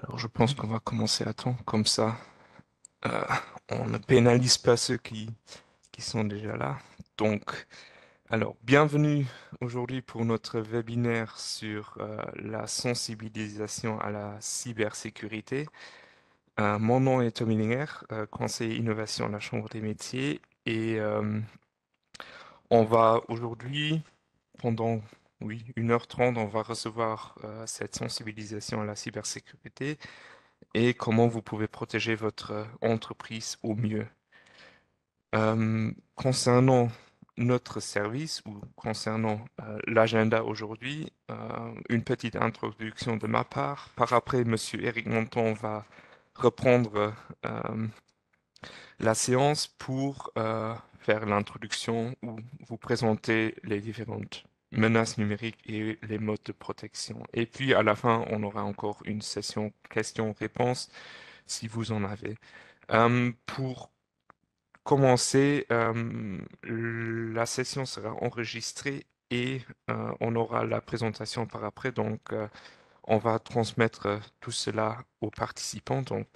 Alors, je pense qu'on va commencer à temps, comme ça, euh, on ne pénalise pas ceux qui sont déjà là. Donc, bienvenue aujourd'hui pour notre webinaire sur la sensibilisation à la cybersécurité. Mon nom est Tommy Linger, conseiller innovation à la Chambre des métiers, et on va aujourd'hui, pendant 1h30, on va recevoir cette sensibilisation à la cybersécurité et comment vous pouvez protéger votre entreprise au mieux. Concernant notre service ou concernant l'agenda aujourd'hui, une petite introduction de ma part. Par après, Monsieur Eric Monton va reprendre euh, la séance pour faire l'introduction ou vous présenter les différentes menaces numériques et les modes de protection. Et puis à la fin, on aura encore une session questions-réponses si vous en avez. Pour commencer, la session sera enregistrée et on aura la présentation par après. Donc, on va transmettre tout cela aux participants. Donc,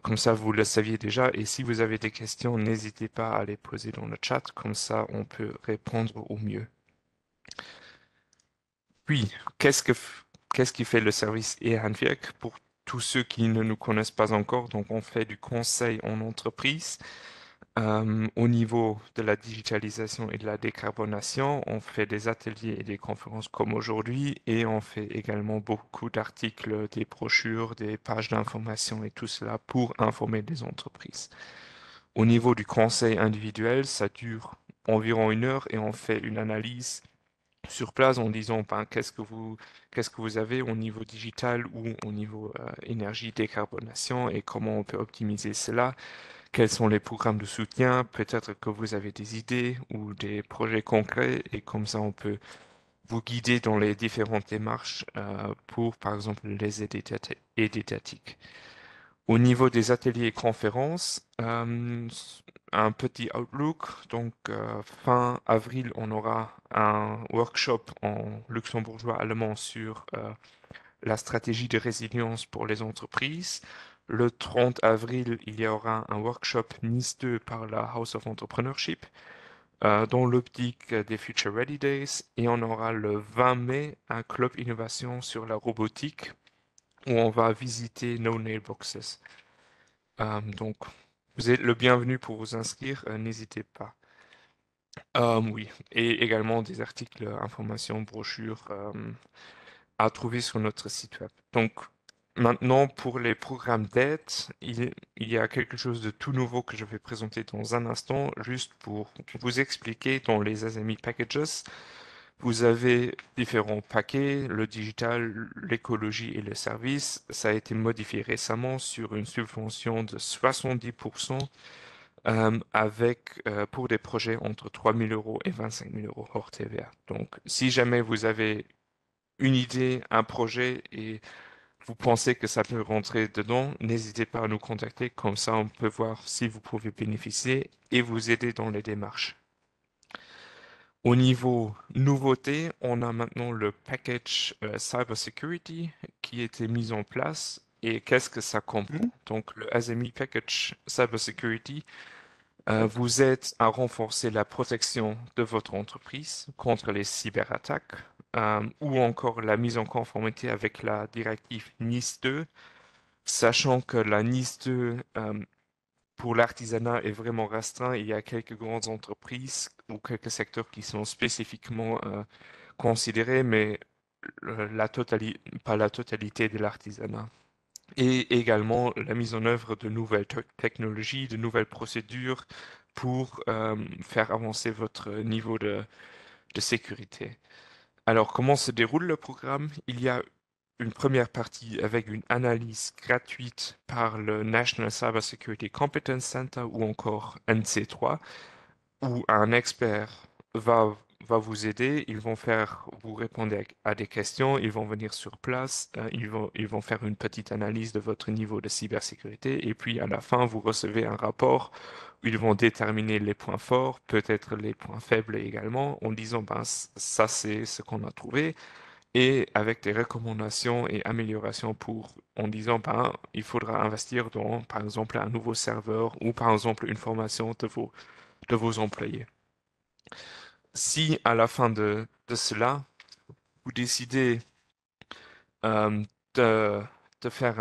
comme ça, vous le saviez déjà. Et si vous avez des questions, n'hésitez pas à les poser dans le chat. Comme ça, on peut répondre au mieux. Puis, qu'est-ce qui fait le service e-Handwerk pour tous ceux qui ne nous connaissent pas encore? Donc, on fait du conseil en entreprise. Au niveau de la digitalisation et de la décarbonation, on fait des ateliers et des conférences comme aujourd'hui et on fait également beaucoup d'articles, des brochures, des pages d'information et tout cela pour informer les entreprises. Au niveau du conseil individuel, ça dure environ 1 heure et on fait une analyse sur place en disant ben, qu'est-ce que vous avez au niveau digital ou au niveau énergie décarbonation et comment on peut optimiser cela, quels sont les programmes de soutien, peut-être que vous avez des idées ou des projets concrets et comme ça on peut vous guider dans les différentes démarches pour par exemple les aides étatiques. Au niveau des ateliers et conférences, un petit outlook. Donc, fin avril, on aura un workshop en luxembourgeois allemand sur la stratégie de résilience pour les entreprises. Le 30 avril, il y aura un workshop Nice 2 par la House of Entrepreneurship dans l'optique des Future Ready Days. Et on aura le 20 mai un club innovation sur la robotique où on va visiter No Nail Boxes. Donc, vous êtes le bienvenu pour vous inscrire, n'hésitez pas. Oui, et également des articles, informations, brochures à trouver sur notre site web. Donc, maintenant, pour les programmes d'aide, il y a quelque chose de tout nouveau que je vais présenter dans un instant, juste pour vous expliquer dans les ASMI Packages. Vous avez différents paquets, le digital, l'écologie et le service. Ça a été modifié récemment sur une subvention de 70% avec pour des projets entre 3 000 euros et 25 000 euros hors TVA. Donc, si jamais vous avez une idée, un projet et vous pensez que ça peut rentrer dedans, n'hésitez pas à nous contacter. Comme ça, on peut voir si vous pouvez bénéficier et vous aider dans les démarches. Au niveau nouveauté, on a maintenant le package Cybersecurity qui a été mis en place. Et qu'est-ce que ça comprend? Donc, le ASMI Package Cybersecurity vous aide à renforcer la protection de votre entreprise contre les cyberattaques ou encore la mise en conformité avec la directive NIS2, sachant que la NIS2 pour l'artisanat est vraiment restreint. Il y a quelques grandes entreprises ou quelques secteurs qui sont spécifiquement considérés, mais pas la totalité de l'artisanat. Et également la mise en œuvre de nouvelles technologies, de nouvelles procédures pour faire avancer votre niveau de sécurité. Alors, comment se déroule le programme? Il y a une première partie avec une analyse gratuite par le National Cyber Security Competence Center ou encore NC3, où un expert va, va vous aider. Ils vont vous répondre à des questions, ils vont venir sur place, ils vont faire une petite analyse de votre niveau de cybersécurité et puis à la fin, vous recevez un rapport où ils vont déterminer les points forts, peut-être les points faibles également, en disant, ben, ça c'est ce qu'on a trouvé. et avec des recommandations et améliorations en disant, ben, il faudra investir dans, par exemple, un nouveau serveur ou par exemple une formation de vos employés. Si à la fin de cela, vous décidez euh, de, de faire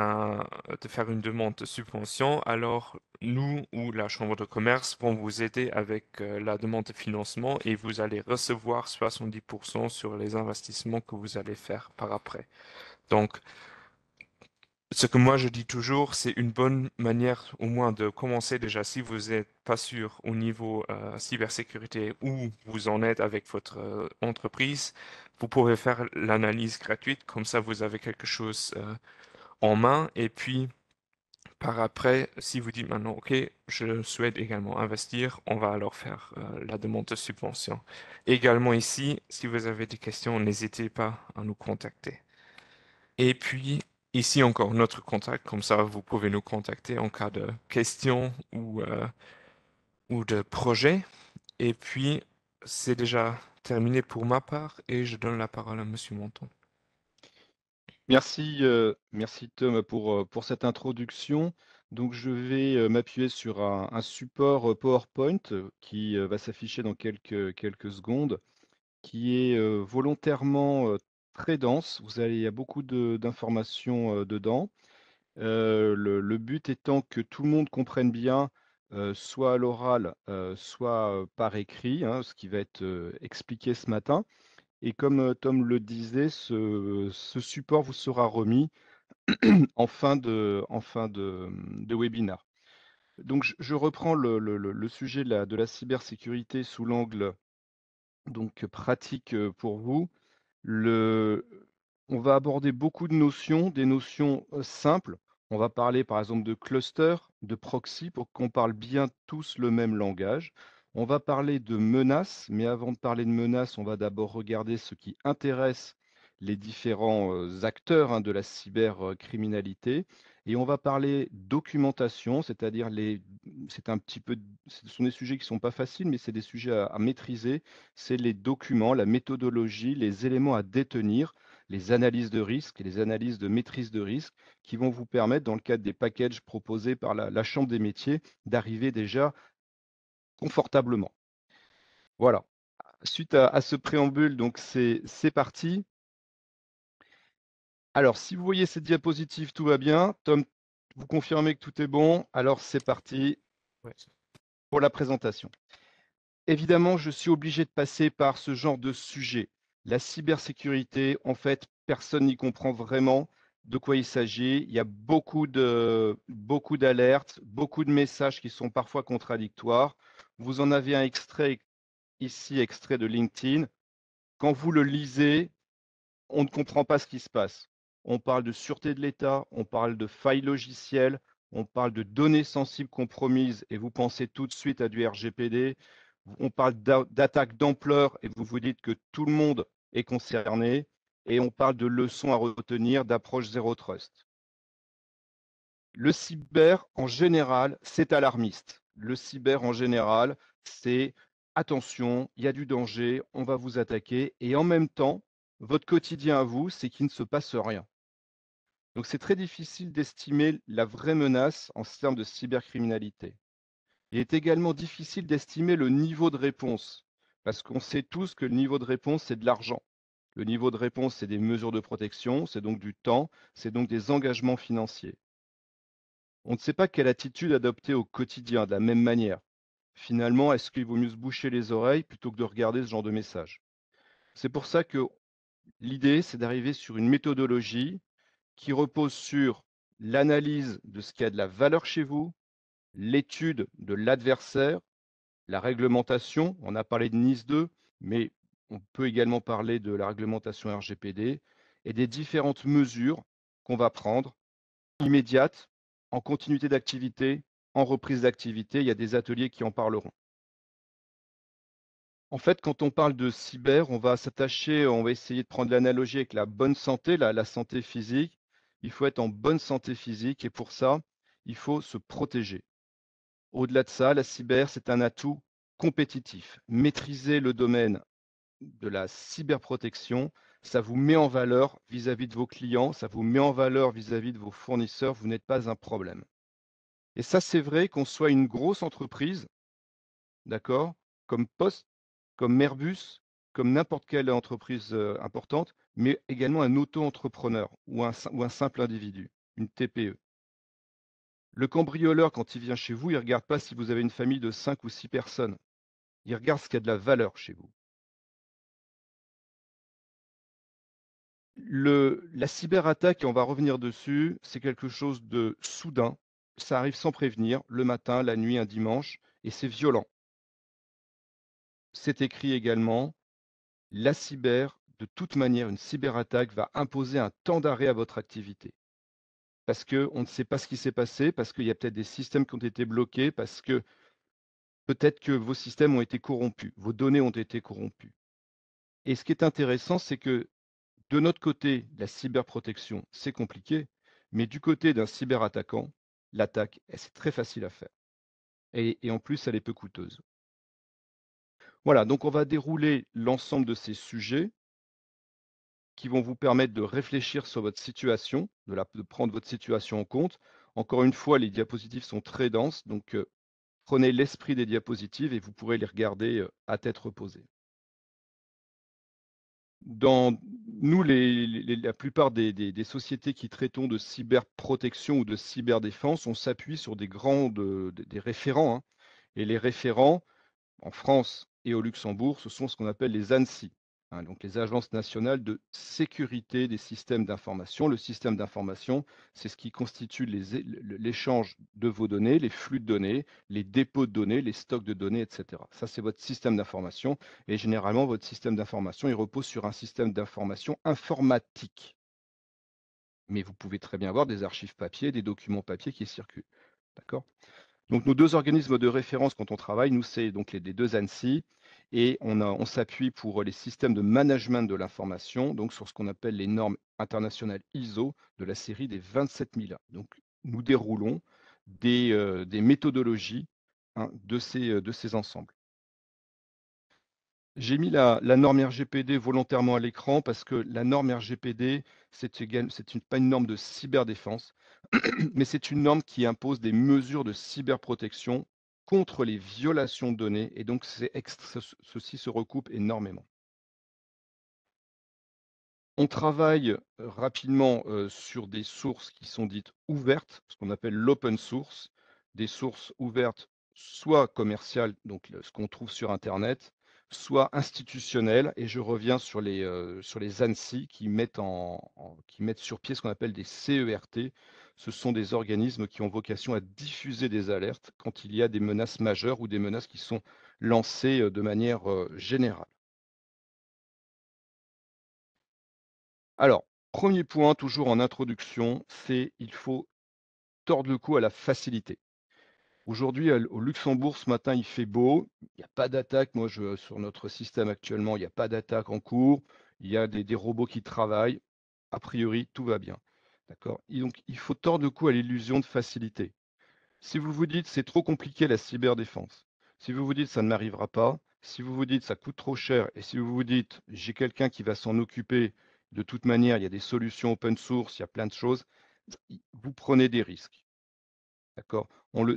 une demande de subvention, alors nous ou la Chambre de commerce vont vous aider avec la demande de financement et vous allez recevoir 70% sur les investissements que vous allez faire par après. Donc, ce que moi je dis toujours, c'est une bonne manière au moins de commencer déjà si vous n'êtes pas sûr au niveau cybersécurité où vous en êtes avec votre entreprise. Vous pouvez faire l'analyse gratuite, comme ça vous avez quelque chose en main. Et puis par après, si vous dites maintenant, OK, je souhaite également investir, on va alors faire la demande de subvention. Également ici, si vous avez des questions, n'hésitez pas à nous contacter. Et puis, ici encore notre contact, comme ça vous pouvez nous contacter en cas de questions ou de projet. Et puis, c'est déjà terminé pour ma part et je donne la parole à Monsieur Monton. Merci Tom pour cette introduction. Donc je vais m'appuyer sur un support PowerPoint qui va s'afficher dans quelques secondes, qui est volontairement très dense. Il y a beaucoup d'informations dedans. Le but étant que tout le monde comprenne bien, soit à l'oral, soit par écrit, hein, ce qui va être expliqué ce matin. Et comme Tom le disait, ce support vous sera remis en fin de webinar. Donc je reprends le sujet de la cybersécurité sous l'angle donc pratique pour vous. Le, on va aborder beaucoup de notions, des notions simples. On va parler par exemple de cluster, de proxy pour qu'on parle bien tous le même langage. On va parler de menaces, mais avant de parler de menaces, on va d'abord regarder ce qui intéresse les différents acteurs de la cybercriminalité. Et on va parler documentation, c'est-à-dire c'est un petit peu, ce sont des sujets qui ne sont pas faciles, mais c'est des sujets à maîtriser. C'est les documents, la méthodologie, les éléments à détenir, les analyses de risque et les analyses de maîtrise de risque qui vont vous permettre, dans le cadre des packages proposés par la Chambre des métiers, d'arriver déjà confortablement. Voilà. Suite à ce préambule, donc c'est parti. Alors, si vous voyez cette diapositive, tout va bien. Tom, vous confirmez que tout est bon. Alors, c'est parti Ouais. pour la présentation. Évidemment, je suis obligé de passer par ce genre de sujet. La cybersécurité, en fait, personne n'y comprend vraiment de quoi il s'agit. Il y a beaucoup d'alertes, beaucoup de messages qui sont parfois contradictoires. Vous en avez un extrait ici, extrait de LinkedIn. Quand vous le lisez, on ne comprend pas ce qui se passe. On parle de sûreté de l'État, on parle de failles logicielles, on parle de données sensibles compromises et vous pensez tout de suite à du RGPD. On parle d'attaques d'ampleur et vous vous dites que tout le monde est concerné. Et on parle de leçons à retenir d'approche zéro trust. Le cyber, en général, c'est alarmiste. Le cyber, en général, c'est attention, il y a du danger, on va vous attaquer. Et en même temps, votre quotidien à vous, c'est qu'il ne se passe rien. Donc c'est très difficile d'estimer la vraie menace en termes de cybercriminalité. Il est également difficile d'estimer le niveau de réponse, parce qu'on sait tous que le niveau de réponse, c'est de l'argent. Le niveau de réponse, c'est des mesures de protection, c'est donc du temps, c'est donc des engagements financiers. On ne sait pas quelle attitude adopter au quotidien de la même manière. Finalement, est-ce qu'il vaut mieux se boucher les oreilles plutôt que de regarder ce genre de message? C'est pour ça que l'idée, c'est d'arriver sur une méthodologie qui repose sur l'analyse de ce qui a de la valeur chez vous, l'étude de l'adversaire, la réglementation. On a parlé de NIS 2, mais on peut également parler de la réglementation RGPD et des différentes mesures qu'on va prendre immédiates, en continuité d'activité, en reprise d'activité. Il y a des ateliers qui en parleront. En fait, quand on parle de cyber, on va s'attacher, on va essayer de prendre l'analogie avec la bonne santé, la santé physique. Il faut être en bonne santé physique et pour ça, il faut se protéger. Au-delà de ça, la cyber, c'est un atout compétitif. Maîtriser le domaine de la cyberprotection, Ça vous met en valeur vis-à-vis de vos clients, ça vous met en valeur vis-à-vis de vos fournisseurs, vous n'êtes pas un problème. Et ça, c'est vrai qu'on soit une grosse entreprise, d'accord, comme Poste, comme Airbus, comme n'importe quelle entreprise, importante, mais également un auto-entrepreneur ou un simple individu, une TPE. Le cambrioleur, quand il vient chez vous, il ne regarde pas si vous avez une famille de 5 ou 6 personnes. Il regarde ce qui a de la valeur chez vous. La cyberattaque, et on va revenir dessus, c'est quelque chose de soudain. Ça arrive sans prévenir, le matin, la nuit, un dimanche, et c'est violent. C'est écrit également, la cyber, de toute manière, une cyberattaque va imposer un temps d'arrêt à votre activité. Parce qu'on ne sait pas ce qui s'est passé, parce qu'il y a peut-être des systèmes qui ont été bloqués, parce que peut-être que vos systèmes ont été corrompus, vos données ont été corrompues. Et ce qui est intéressant, c'est que de notre côté, la cyberprotection, c'est compliqué, mais du côté d'un cyberattaquant, l'attaque, c'est très facile à faire. Et en plus, elle est peu coûteuse. Voilà, donc on va dérouler l'ensemble de ces sujets qui vont vous permettre de réfléchir sur votre situation, de prendre votre situation en compte. Encore une fois, les diapositives sont très denses, donc prenez l'esprit des diapositives et vous pourrez les regarder à tête reposée. Dans nous, la plupart des sociétés qui traitons de cyberprotection ou de cyberdéfense, on s'appuie sur des référents, hein. Et les référents, en France et au Luxembourg, ce sont ce qu'on appelle les ANSSI, hein, donc les agences nationales de sécurité des systèmes d'information. Le système d'information, c'est ce qui constitue l'échange de vos données, les flux de données, les dépôts de données, les stocks de données, etc. Ça, c'est votre système d'information. Et généralement, votre système d'information, il repose sur un système d'information informatique. Mais vous pouvez très bien avoir des archives papier, des documents papier qui circulent. D'accord? Donc nos 2 organismes de référence quand on travaille, nous, c'est donc les 2 ANSSI et on s'appuie pour les systèmes de management de l'information, donc sur ce qu'on appelle les normes internationales ISO de la série des 27001. Donc nous déroulons des méthodologies, hein, de ces ensembles. J'ai mis la norme RGPD volontairement à l'écran parce que la norme RGPD, pas une norme de cyberdéfense, mais c'est une norme qui impose des mesures de cyberprotection contre les violations de données et donc ceci se recoupe énormément. On travaille rapidement sur des sources qui sont dites ouvertes, ce qu'on appelle l'open source, des sources ouvertes soit commerciales, donc ce qu'on trouve sur Internet, soit institutionnelles. Et je reviens sur les ANSSI qui mettent sur pied ce qu'on appelle des CERT. Ce sont des organismes qui ont vocation à diffuser des alertes quand il y a des menaces majeures ou des menaces qui sont lancées de manière générale. Alors, premier point, toujours en introduction, c'est il faut tordre le cou à la facilité. Aujourd'hui, au Luxembourg, ce matin, il fait beau, il n'y a pas d'attaque. Sur notre système actuellement, il n'y a pas d'attaque en cours. Il y a des robots qui travaillent. A priori, tout va bien. D'accord? Et donc, il faut tordre le cou à l'illusion de facilité. Si vous vous dites c'est trop compliqué la cyberdéfense, si vous vous dites ça ne m'arrivera pas, si vous vous dites ça coûte trop cher et si vous vous dites j'ai quelqu'un qui va s'en occuper, de toute manière, il y a des solutions open source, il y a plein de choses, vous prenez des risques. D'accord?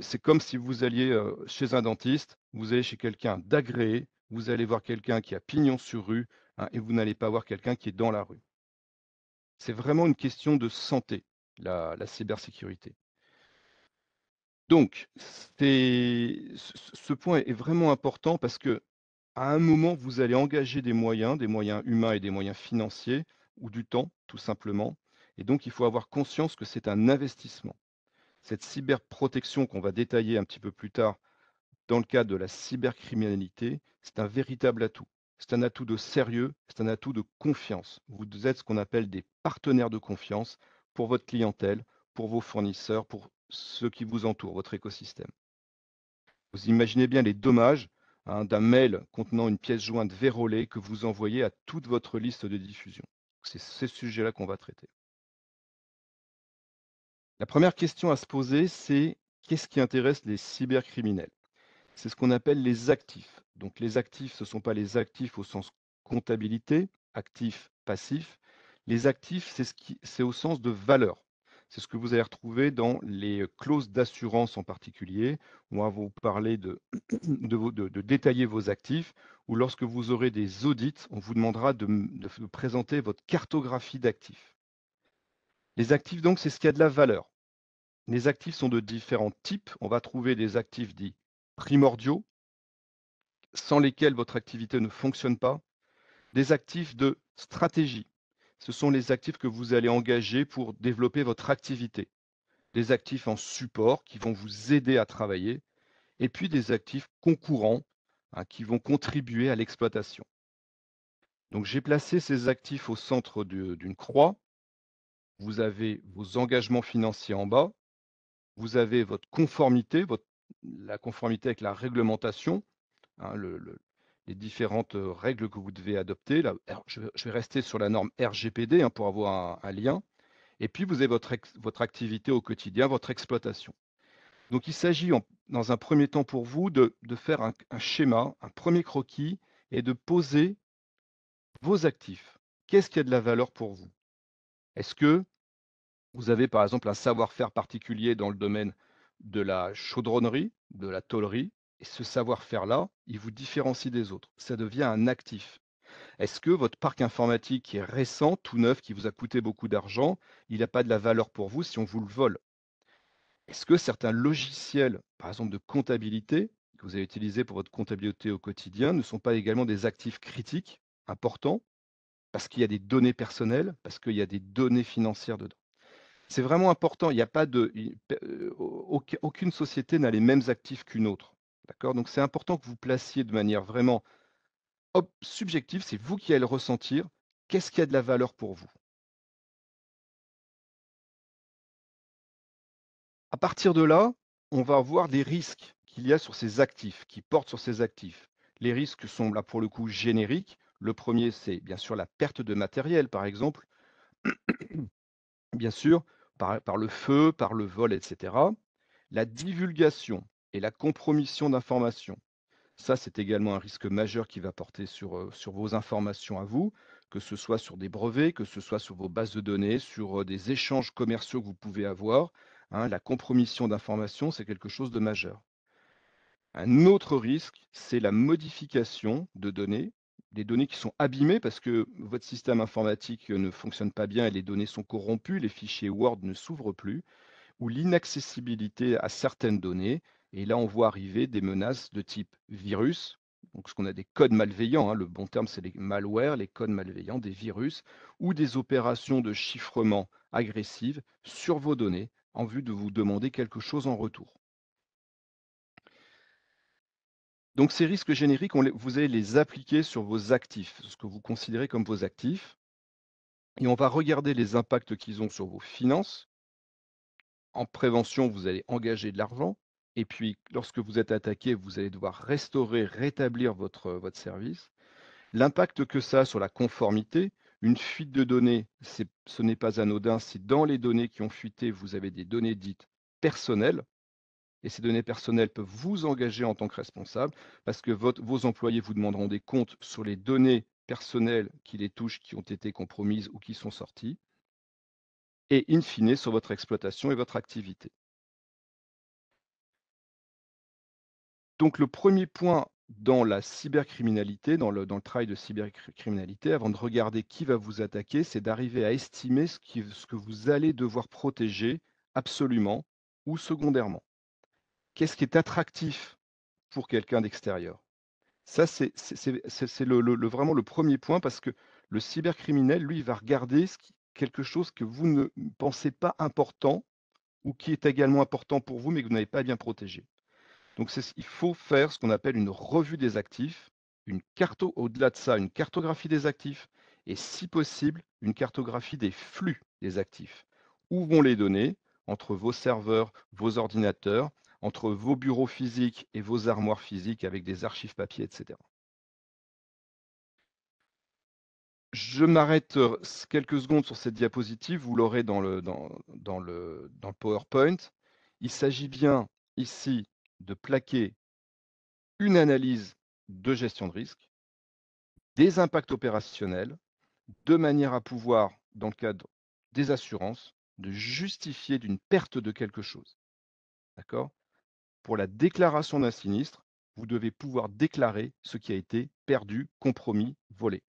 C'est comme si vous alliez chez un dentiste, vous allez chez quelqu'un d'agréé, vous allez voir quelqu'un qui a pignon sur rue, hein, et vous n'allez pas voir quelqu'un qui est dans la rue. C'est vraiment une question de santé, la cybersécurité. Donc, ce point est vraiment important parce que à un moment, vous allez engager des moyens humains et des moyens financiers ou du temps, tout simplement. Et donc, il faut avoir conscience que c'est un investissement. Cette cyberprotection qu'on va détailler un petit peu plus tard dans le cadre de la cybercriminalité, c'est un véritable atout. C'est un atout de sérieux, c'est un atout de confiance. Vous êtes ce qu'on appelle des partenaires de confiance pour votre clientèle, pour vos fournisseurs, pour ceux qui vous entourent, votre écosystème. Vous imaginez bien les dommages, hein, d'un mail contenant une pièce jointe vérolée que vous envoyez à toute votre liste de diffusion. C'est ces sujets-là qu'on va traiter. La première question à se poser, c'est qu'est-ce qui intéresse les cybercriminels? C'est ce qu'on appelle les actifs. Donc les actifs, ce ne sont pas les actifs au sens comptabilité, actifs passif. Les actifs, c'est au sens de valeur. C'est ce que vous allez retrouver dans les clauses d'assurance en particulier. On va vous parler de détailler vos actifs, ou lorsque vous aurez des audits, on vous demandera de présenter votre cartographie d'actifs. Les actifs, donc, c'est ce qui a de la valeur. Les actifs sont de différents types. On va trouver des actifs dits primordiaux, sans lesquels votre activité ne fonctionne pas. Des actifs de stratégie. Ce sont les actifs que vous allez engager pour développer votre activité. Des actifs en support qui vont vous aider à travailler. Et puis des actifs concourants, hein, qui vont contribuer à l'exploitation. Donc j'ai placé ces actifs au centre d'une croix. Vous avez vos engagements financiers en bas. Vous avez votre conformité, la conformité avec la réglementation, hein, les différentes règles que vous devez adopter. Là, alors, je vais rester sur la norme RGPD, hein, pour avoir un lien. Et puis, vous avez votre activité au quotidien, votre exploitation. Donc, il s'agit dans un premier temps pour vous de faire un schéma, un premier croquis et de poser vos actifs. Qu'est-ce qui a de la valeur pour vous? Est-ce que vous avez par exemple un savoir-faire particulier dans le domaine de la chaudronnerie, de la tôlerie, et ce savoir-faire-là, il vous différencie des autres. Ça devient un actif. Est-ce que votre parc informatique qui est récent, tout neuf, qui vous a coûté beaucoup d'argent, il n'a pas de la valeur pour vous si on vous le vole? Est-ce que certains logiciels, par exemple de comptabilité, que vous avez utilisés pour votre comptabilité au quotidien, ne sont pas également des actifs critiques, importants, parce qu'il y a des données personnelles, parce qu'il y a des données financières dedans? C'est vraiment important, il y a pas de i p aucune société n'a les mêmes actifs qu'une autre, d'accord? Donc c'est important que vous placiez de manière vraiment subjective, c'est vous qui allez le ressentir. Qu'est-ce qui a de la valeur pour vous? À partir de là, on va voir les risques qu'il y a sur ces actifs, qui portent sur ces actifs. Les risques sont là pour le coup génériques. Le premier, c'est bien sûr la perte de matériel, par exemple, bien sûr, par le feu, par le vol, et cetera. La divulgation et la compromission d'informations. Ça, c'est également un risque majeur qui va porter sur vos informations à vous, que ce soit sur des brevets, que ce soit sur vos bases de données, sur des échanges commerciaux que vous pouvez avoir, hein. La compromission d'informations, c'est quelque chose de majeur. Un autre risque, c'est la modification de données, des données qui sont abîmées parce que votre système informatique ne fonctionne pas bien et les données sont corrompues, les fichiers Word ne s'ouvrent plus, ou l'inaccessibilité à certaines données. Et là, on voit arriver des menaces de type virus, donc ce qu'on a des codes malveillants, hein, le bon terme, c'est les malwares, les codes malveillants, des virus, ou des opérations de chiffrement agressives sur vos données en vue de vous demander quelque chose en retour. Donc ces risques génériques, vous allez les appliquer sur vos actifs, ce que vous considérez comme vos actifs, et on va regarder les impacts qu'ils ont sur vos finances. En prévention, vous allez engager de l'argent et puis lorsque vous êtes attaqué, vous allez devoir restaurer, rétablir votre service. L'impact que ça a sur la conformité, une fuite de données, ce n'est pas anodin si dans les données qui ont fuité, vous avez des données dites personnelles et ces données personnelles peuvent vous engager en tant que responsable parce que vos employés vous demanderont des comptes sur les données personnelles qui les touchent, qui ont été compromises ou qui sont sorties et in fine sur votre exploitation et votre activité. Donc le premier point dans la cybercriminalité, dans le travail de cybercriminalité, avant de regarder qui va vous attaquer, c'est d'arriver à estimer ce que vous allez devoir protéger absolument ou secondairement. Qu'est-ce qui est attractif pour quelqu'un d'extérieur? Ça, c'est vraiment le premier point parce que le cybercriminel, lui, il va regarder quelque chose que vous ne pensez pas important ou qui est également important pour vous, mais que vous n'avez pas bien protégé. Donc il faut faire ce qu'on appelle une revue des actifs, au-delà de ça, une cartographie des actifs et si possible, une cartographie des flux des actifs. Où vont les données entre vos serveurs, vos ordinateurs, entre vos bureaux physiques et vos armoires physiques avec des archives papier, etc. Je m'arrête quelques secondes sur cette diapositive, vous l'aurez dans le PowerPoint. Il s'agit bien ici de plaquer une analyse de gestion de risque, des impacts opérationnels, de manière à pouvoir, dans le cadre des assurances, de justifier d'une perte de quelque chose. D'accord? Pour la déclaration d'un sinistre, vous devez pouvoir déclarer ce qui a été perdu, compromis, volé.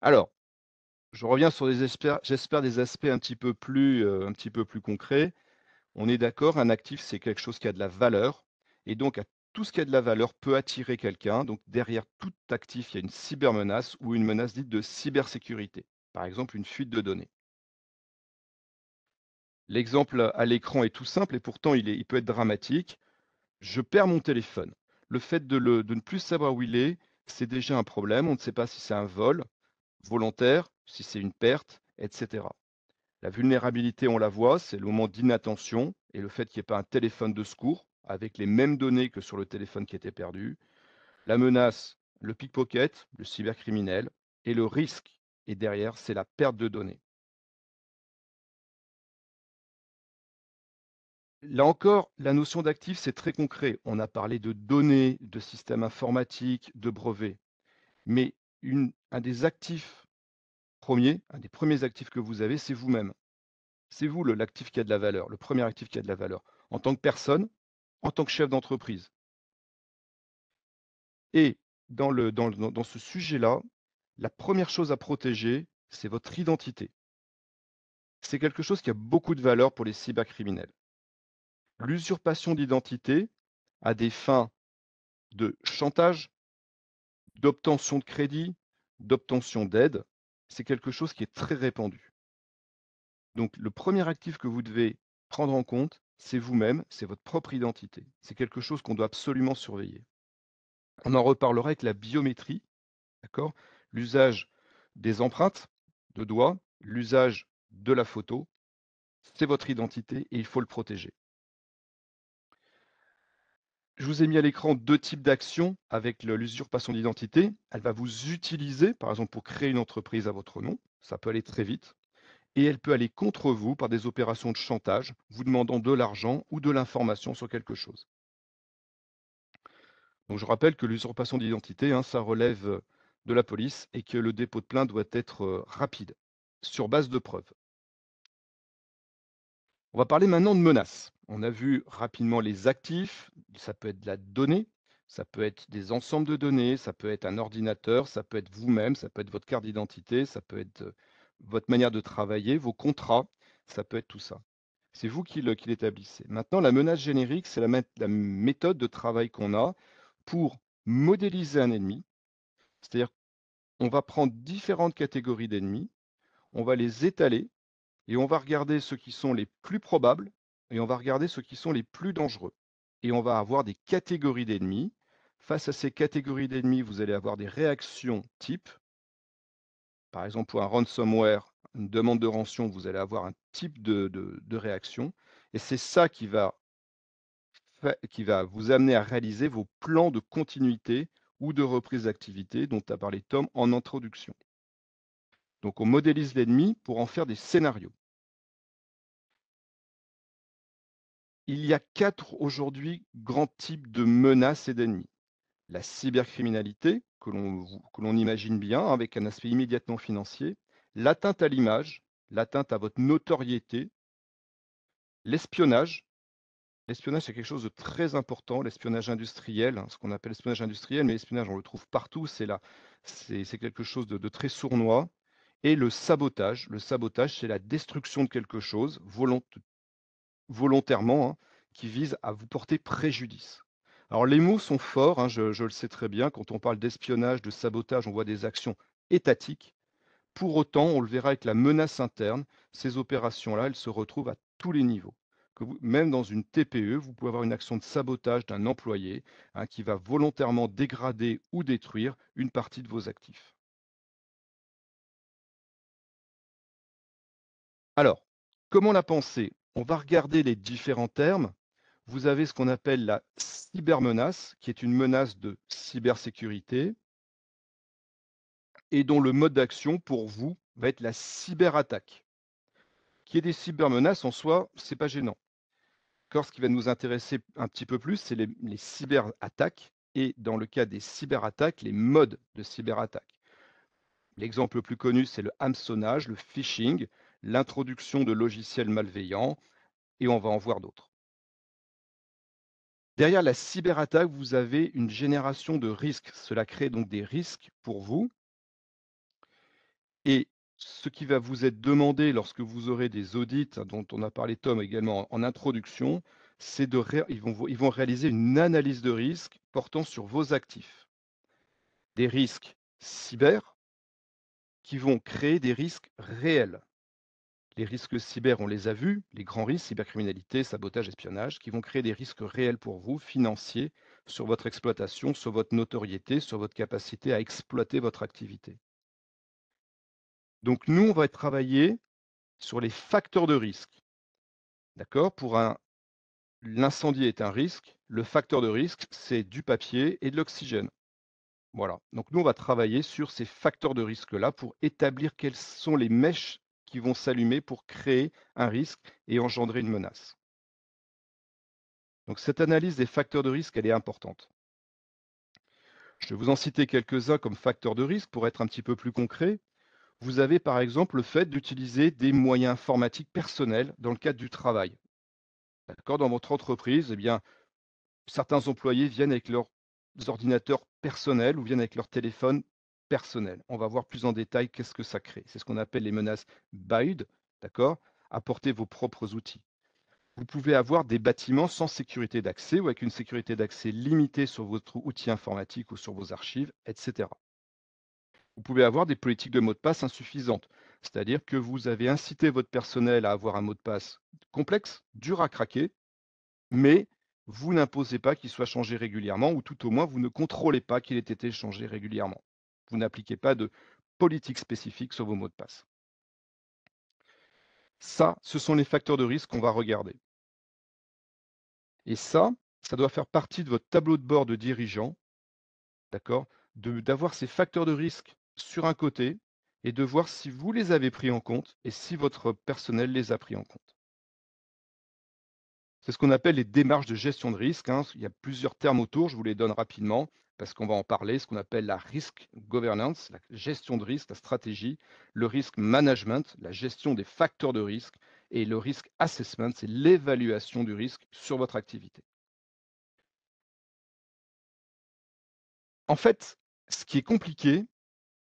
Alors, je reviens sur j'espère des aspects un petit peu plus concrets. On est d'accord, un actif, c'est quelque chose qui a de la valeur et donc tout ce qui a de la valeur peut attirer quelqu'un. Donc derrière tout actif, il y a une cybermenace ou une menace dite de cybersécurité. Par exemple, une fuite de données. L'exemple à l'écran est tout simple et pourtant il peut être dramatique. Je perds mon téléphone. Le fait de ne plus savoir où il est, c'est déjà un problème. On ne sait pas si c'est un vol volontaire, si c'est une perte, etc. La vulnérabilité, on la voit, c'est le moment d'inattention et le fait qu'il n'y ait pas un téléphone de secours avec les mêmes données que sur le téléphone qui était perdu. La menace, le pickpocket, le cybercriminel et le risque. Et derrière, c'est la perte de données. Là encore, la notion d'actif, c'est très concret. On a parlé de données, de systèmes informatiques, de brevets. Mais un des actifs premiers, un des premiers actifs que vous avez, c'est vous-même. C'est vous l'actif qui a de la valeur, le premier actif qui a de la valeur, en tant que personne, en tant que chef d'entreprise. Et dans ce sujet-là, la première chose à protéger, c'est votre identité. C'est quelque chose qui a beaucoup de valeur pour les cybercriminels. L'usurpation d'identité à des fins de chantage, d'obtention de crédit, d'obtention d'aide, c'est quelque chose qui est très répandu. Donc le premier actif que vous devez prendre en compte, c'est vous-même, c'est votre propre identité. C'est quelque chose qu'on doit absolument surveiller. On en reparlera avec la biométrie, d'accord? L'usage des empreintes de doigts, l'usage de la photo, c'est votre identité et il faut le protéger. Je vous ai mis à l'écran 2 types d'actions avec l'usurpation d'identité. Elle va vous utiliser, par exemple, pour créer une entreprise à votre nom. Ça peut aller très vite. Et elle peut aller contre vous par des opérations de chantage, vous demandant de l'argent ou de l'information sur quelque chose. Donc je rappelle que l'usurpation d'identité, hein, ça relève de la police et que le dépôt de plainte doit être rapide, sur base de preuves. On va parler maintenant de menaces. On a vu rapidement les actifs, ça peut être de la donnée, ça peut être des ensembles de données, ça peut être un ordinateur, ça peut être vous-même, ça peut être votre carte d'identité, ça peut être votre manière de travailler, vos contrats, ça peut être tout ça. C'est vous qui l'établissez. Maintenant, la menace générique, c'est la méthode de travail qu'on a pour modéliser un ennemi. C'est-à-dire qu'on va prendre différentes catégories d'ennemis, on va les étaler et on va regarder ceux qui sont les plus probables et on va regarder ceux qui sont les plus dangereux. Et on va avoir des catégories d'ennemis. Face à ces catégories d'ennemis, vous allez avoir des réactions types. Par exemple, pour un ransomware, une demande de rançon, vous allez avoir un type de réaction. Et c'est ça qui va vous amener à réaliser vos plans de continuité ou de reprise d'activité dont a parlé Tom en introduction. Donc on modélise l'ennemi pour en faire des scénarios. Il y a 4 aujourd'hui grands types de menaces et d'ennemis. La cybercriminalité, que l'on imagine bien, avec un aspect immédiatement financier, l'atteinte à l'image, l'atteinte à votre notoriété, l'espionnage. L'espionnage, c'est quelque chose de très important, l'espionnage industriel, hein, ce qu'on appelle l'espionnage industriel, mais l'espionnage, on le trouve partout, c'est quelque chose de très sournois. Et le sabotage. Le sabotage, c'est la destruction de quelque chose volontairement, hein, qui vise à vous porter préjudice. Alors les mots sont forts, hein, je le sais très bien, quand on parle d'espionnage, de sabotage, on voit des actions étatiques. Pour autant, on le verra avec la menace interne, ces opérations-là, elles se retrouvent à tous les niveaux. Même dans une TPE, vous pouvez avoir une action de sabotage d'un employé, hein, qui va volontairement dégrader ou détruire une partie de vos actifs. Alors, comment la penser? On va regarder les différents termes. Vous avez ce qu'on appelle la cybermenace, qui est une menace de cybersécurité et dont le mode d'action pour vous va être la cyberattaque. Qu'il y ait des cybermenaces en soi, c'est pas gênant. Encore ce qui va nous intéresser un petit peu plus, c'est les cyberattaques. et dans le cas des cyberattaques, les modes de cyberattaque. L'exemple le plus connu, c'est le hameçonnage, le phishing, l'introduction de logiciels malveillants, et on va en voir d'autres. Derrière la cyberattaque, vous avez une génération de risques. Cela crée donc des risques pour vous. Et ce qui va vous être demandé lorsque vous aurez des audits, dont on a parlé Tom également en introduction, c'est ils vont réaliser une analyse de risque portant sur vos actifs. Des risques cyber qui vont créer des risques réels. Les risques cyber, on les a vus, les grands risques, cybercriminalité, sabotage, espionnage, qui vont créer des risques réels pour vous, financiers, sur votre exploitation, sur votre notoriété, sur votre capacité à exploiter votre activité. Donc nous, on va travailler sur les facteurs de risque. D'accord? L'incendie est un risque. Le facteur de risque, c'est du papier et de l'oxygène. Voilà. Donc nous, on va travailler sur ces facteurs de risque-là pour établir quelles sont les mèches qui vont s'allumer pour créer un risque et engendrer une menace. Donc cette analyse des facteurs de risque, elle est importante. Je vais vous en citer quelques-uns comme facteurs de risque pour être un petit peu plus concret. Vous avez par exemple le fait d'utiliser des moyens informatiques personnels dans le cadre du travail. D'accord? Dans votre entreprise, eh bien, certains employés viennent avec leurs ordinateurs personnels ou viennent avec leur téléphone personnel. On va voir plus en détail qu'est-ce que ça crée. C'est ce qu'on appelle les menaces BIDE, d'accord? Apportez vos propres outils. Vous pouvez avoir des bâtiments sans sécurité d'accès ou avec une sécurité d'accès limitée sur votre outil informatique ou sur vos archives, etc. Vous pouvez avoir des politiques de mots de passe insuffisantes, c'est-à-dire que vous avez incité votre personnel à avoir un mot de passe complexe, dur à craquer, mais vous n'imposez pas qu'il soit changé régulièrement ou tout au moins vous ne contrôlez pas qu'il ait été changé régulièrement. Vous n'appliquez pas de politique spécifique sur vos mots de passe. Ça, ce sont les facteurs de risque qu'on va regarder. Et ça doit faire partie de votre tableau de bord de dirigeant, d'accord? D'avoir ces facteurs de risque sur un côté et de voir si vous les avez pris en compte et si votre personnel les a pris en compte. C'est ce qu'on appelle les démarches de gestion de risque, hein. Il y a plusieurs termes autour, je vous les donne rapidement parce qu'on va en parler. Ce qu'on appelle la risk governance, la gestion de risque, la stratégie, le risk management, la gestion des facteurs de risque, et le risk assessment, c'est l'évaluation du risque sur votre activité. En fait, ce qui est compliqué,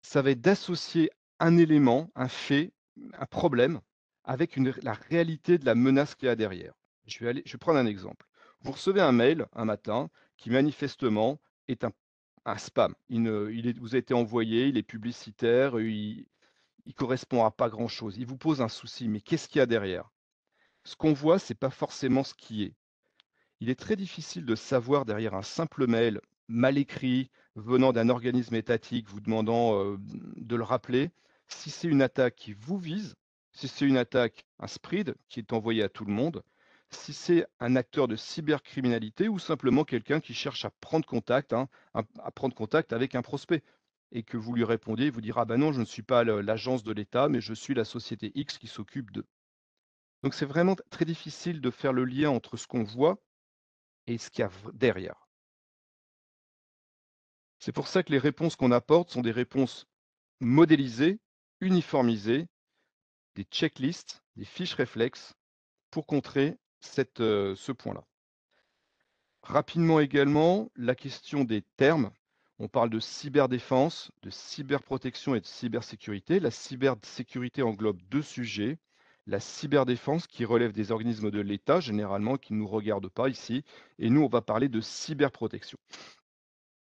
ça va être d'associer un élément, un fait, un problème avec la réalité de la menace qu'il y a derrière. Je vais prendre un exemple. Vous recevez un mail un matin qui manifestement est un spam. Vous a été envoyé, il est publicitaire, il correspond à pas grand-chose. Il vous pose un souci, mais qu'est-ce qu'il y a derrière? Ce qu'on voit, c'est pas forcément ce qui est. Il est très difficile de savoir derrière un simple mail mal écrit, venant d'un organisme étatique vous demandant de le rappeler, si c'est une attaque qui vous vise, si c'est une attaque, un SPRID qui est envoyé à tout le monde, si c'est un acteur de cybercriminalité ou simplement quelqu'un qui cherche à prendre contact, hein, à prendre contact avec un prospect et que vous lui répondiez, il vous dira: bah non, je ne suis pas l'agence de l'État, mais je suis la société X qui s'occupe de. Donc c'est vraiment très difficile de faire le lien entre ce qu'on voit et ce qu'il y a derrière. C'est pour ça que les réponses qu'on apporte sont des réponses modélisées, uniformisées, des checklists, des fiches réflexes pour contrer ce point-là. Rapidement également, la question des termes. On parle de cyberdéfense, de cyberprotection et de cybersécurité. La cybersécurité englobe deux sujets. La cyberdéfense qui relève des organismes de l'État, généralement, qui ne nous regardent pas ici. Et nous, on va parler de cyberprotection.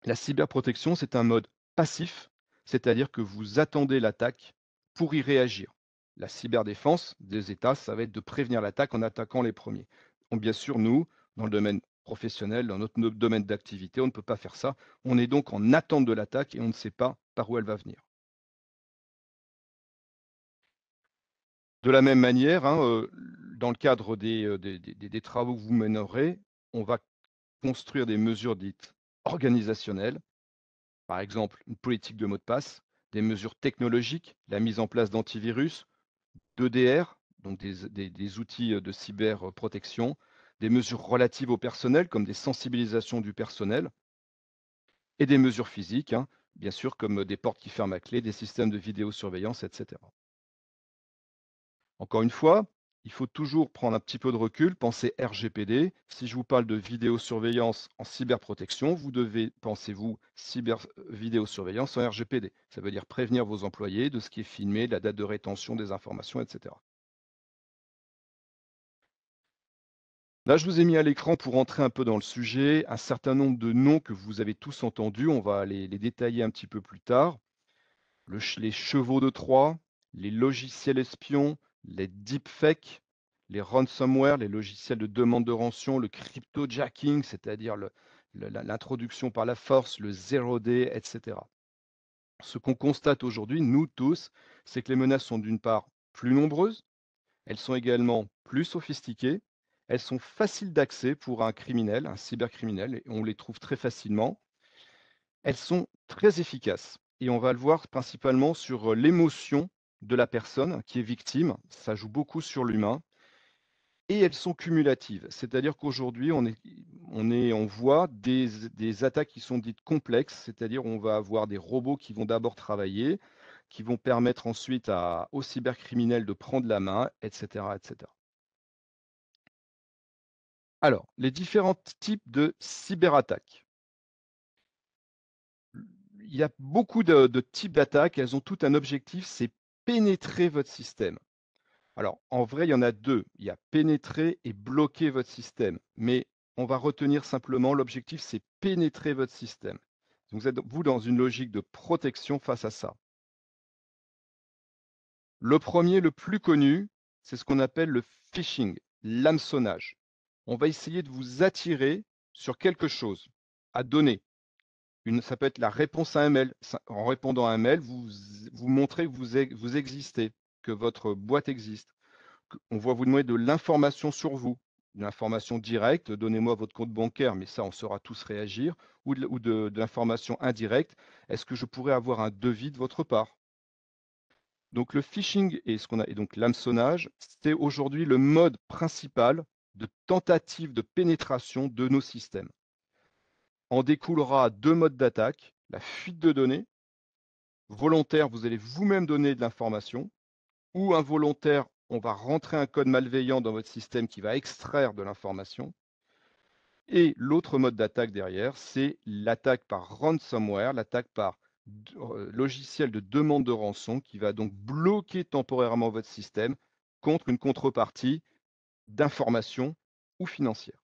La cyberprotection, c'est un mode passif, c'est-à-dire que vous attendez l'attaque pour y réagir. La cyberdéfense des États, ça va être de prévenir l'attaque en attaquant les premiers. Donc, bien sûr, nous, dans le domaine professionnel, dans notre domaine d'activité, on ne peut pas faire ça. On est donc en attente de l'attaque et on ne sait pas par où elle va venir. De la même manière, hein, dans le cadre des travaux que vous mènerez, on va construire des mesures dites organisationnelles. Par exemple, une politique de mot de passe, des mesures technologiques, la mise en place d'antivirus, d'EDR, donc des outils de cyberprotection, des mesures relatives au personnel, comme des sensibilisations du personnel, et des mesures physiques, hein, bien sûr, comme des portes qui ferment à clé, des systèmes de vidéosurveillance, etc. Encore une fois, il faut toujours prendre un petit peu de recul, penser RGPD. Si je vous parle de vidéosurveillance en cyberprotection, vous devez penser, vous, vidéosurveillance en RGPD. Ça veut dire prévenir vos employés de ce qui est filmé, de la date de rétention des informations, etc. Là, je vous ai mis à l'écran pour entrer un peu dans le sujet un certain nombre de noms que vous avez tous entendus. On va les détailler un petit peu plus tard. Les chevaux de Troie, les logiciels espions, les deepfakes, les ransomware, les logiciels de demande de rançon, le cryptojacking, c'est-à-dire l'introduction par la force, le zero day, etc. Ce qu'on constate aujourd'hui, nous tous, c'est que les menaces sont d'une part plus nombreuses, elles sont également plus sophistiquées, elles sont faciles d'accès pour un criminel, un cybercriminel, et on les trouve très facilement. Elles sont très efficaces et on va le voir principalement sur l'émotion de la personne qui est victime. Ça joue beaucoup sur l'humain et elles sont cumulatives. C'est-à-dire qu'aujourd'hui, on voit des attaques qui sont dites complexes, c'est-à-dire on va avoir des robots qui vont d'abord travailler, qui vont permettre ensuite aux cybercriminels de prendre la main, etc., etc. Alors, les différents types de cyberattaques. Il y a beaucoup de types d'attaques, elles ont toutes un objectif, c'est pénétrer votre système. Alors, en vrai, il y en a deux. Il y a pénétrer et bloquer votre système. Mais on va retenir simplement l'objectif, c'est pénétrer votre système. Donc, vous êtes, vous, dans une logique de protection face à ça. Le premier, le plus connu, c'est ce qu'on appelle le phishing, l'hameçonnage. On va essayer de vous attirer sur quelque chose, à donner. Ça peut être la réponse à un mail. En répondant à un mail, vous montrez que vous existez, que votre boîte existe. On va vous demander de l'information sur vous, une information directe, donnez-moi votre compte bancaire, mais ça, on saura tous réagir, ou de l'information indirecte, est-ce que je pourrais avoir un devis de votre part? Donc le phishing et donc l'hameçonnage, c'est aujourd'hui le mode principal de tentative de pénétration de nos systèmes. En découlera deux modes d'attaque, la fuite de données, volontaire, vous allez vous-même donner de l'information, ou involontaire, on va rentrer un code malveillant dans votre système qui va extraire de l'information. Et l'autre mode d'attaque derrière, c'est l'attaque par ransomware, l'attaque par logiciel de demande de rançon qui va donc bloquer temporairement votre système contre une contrepartie d'information ou financière.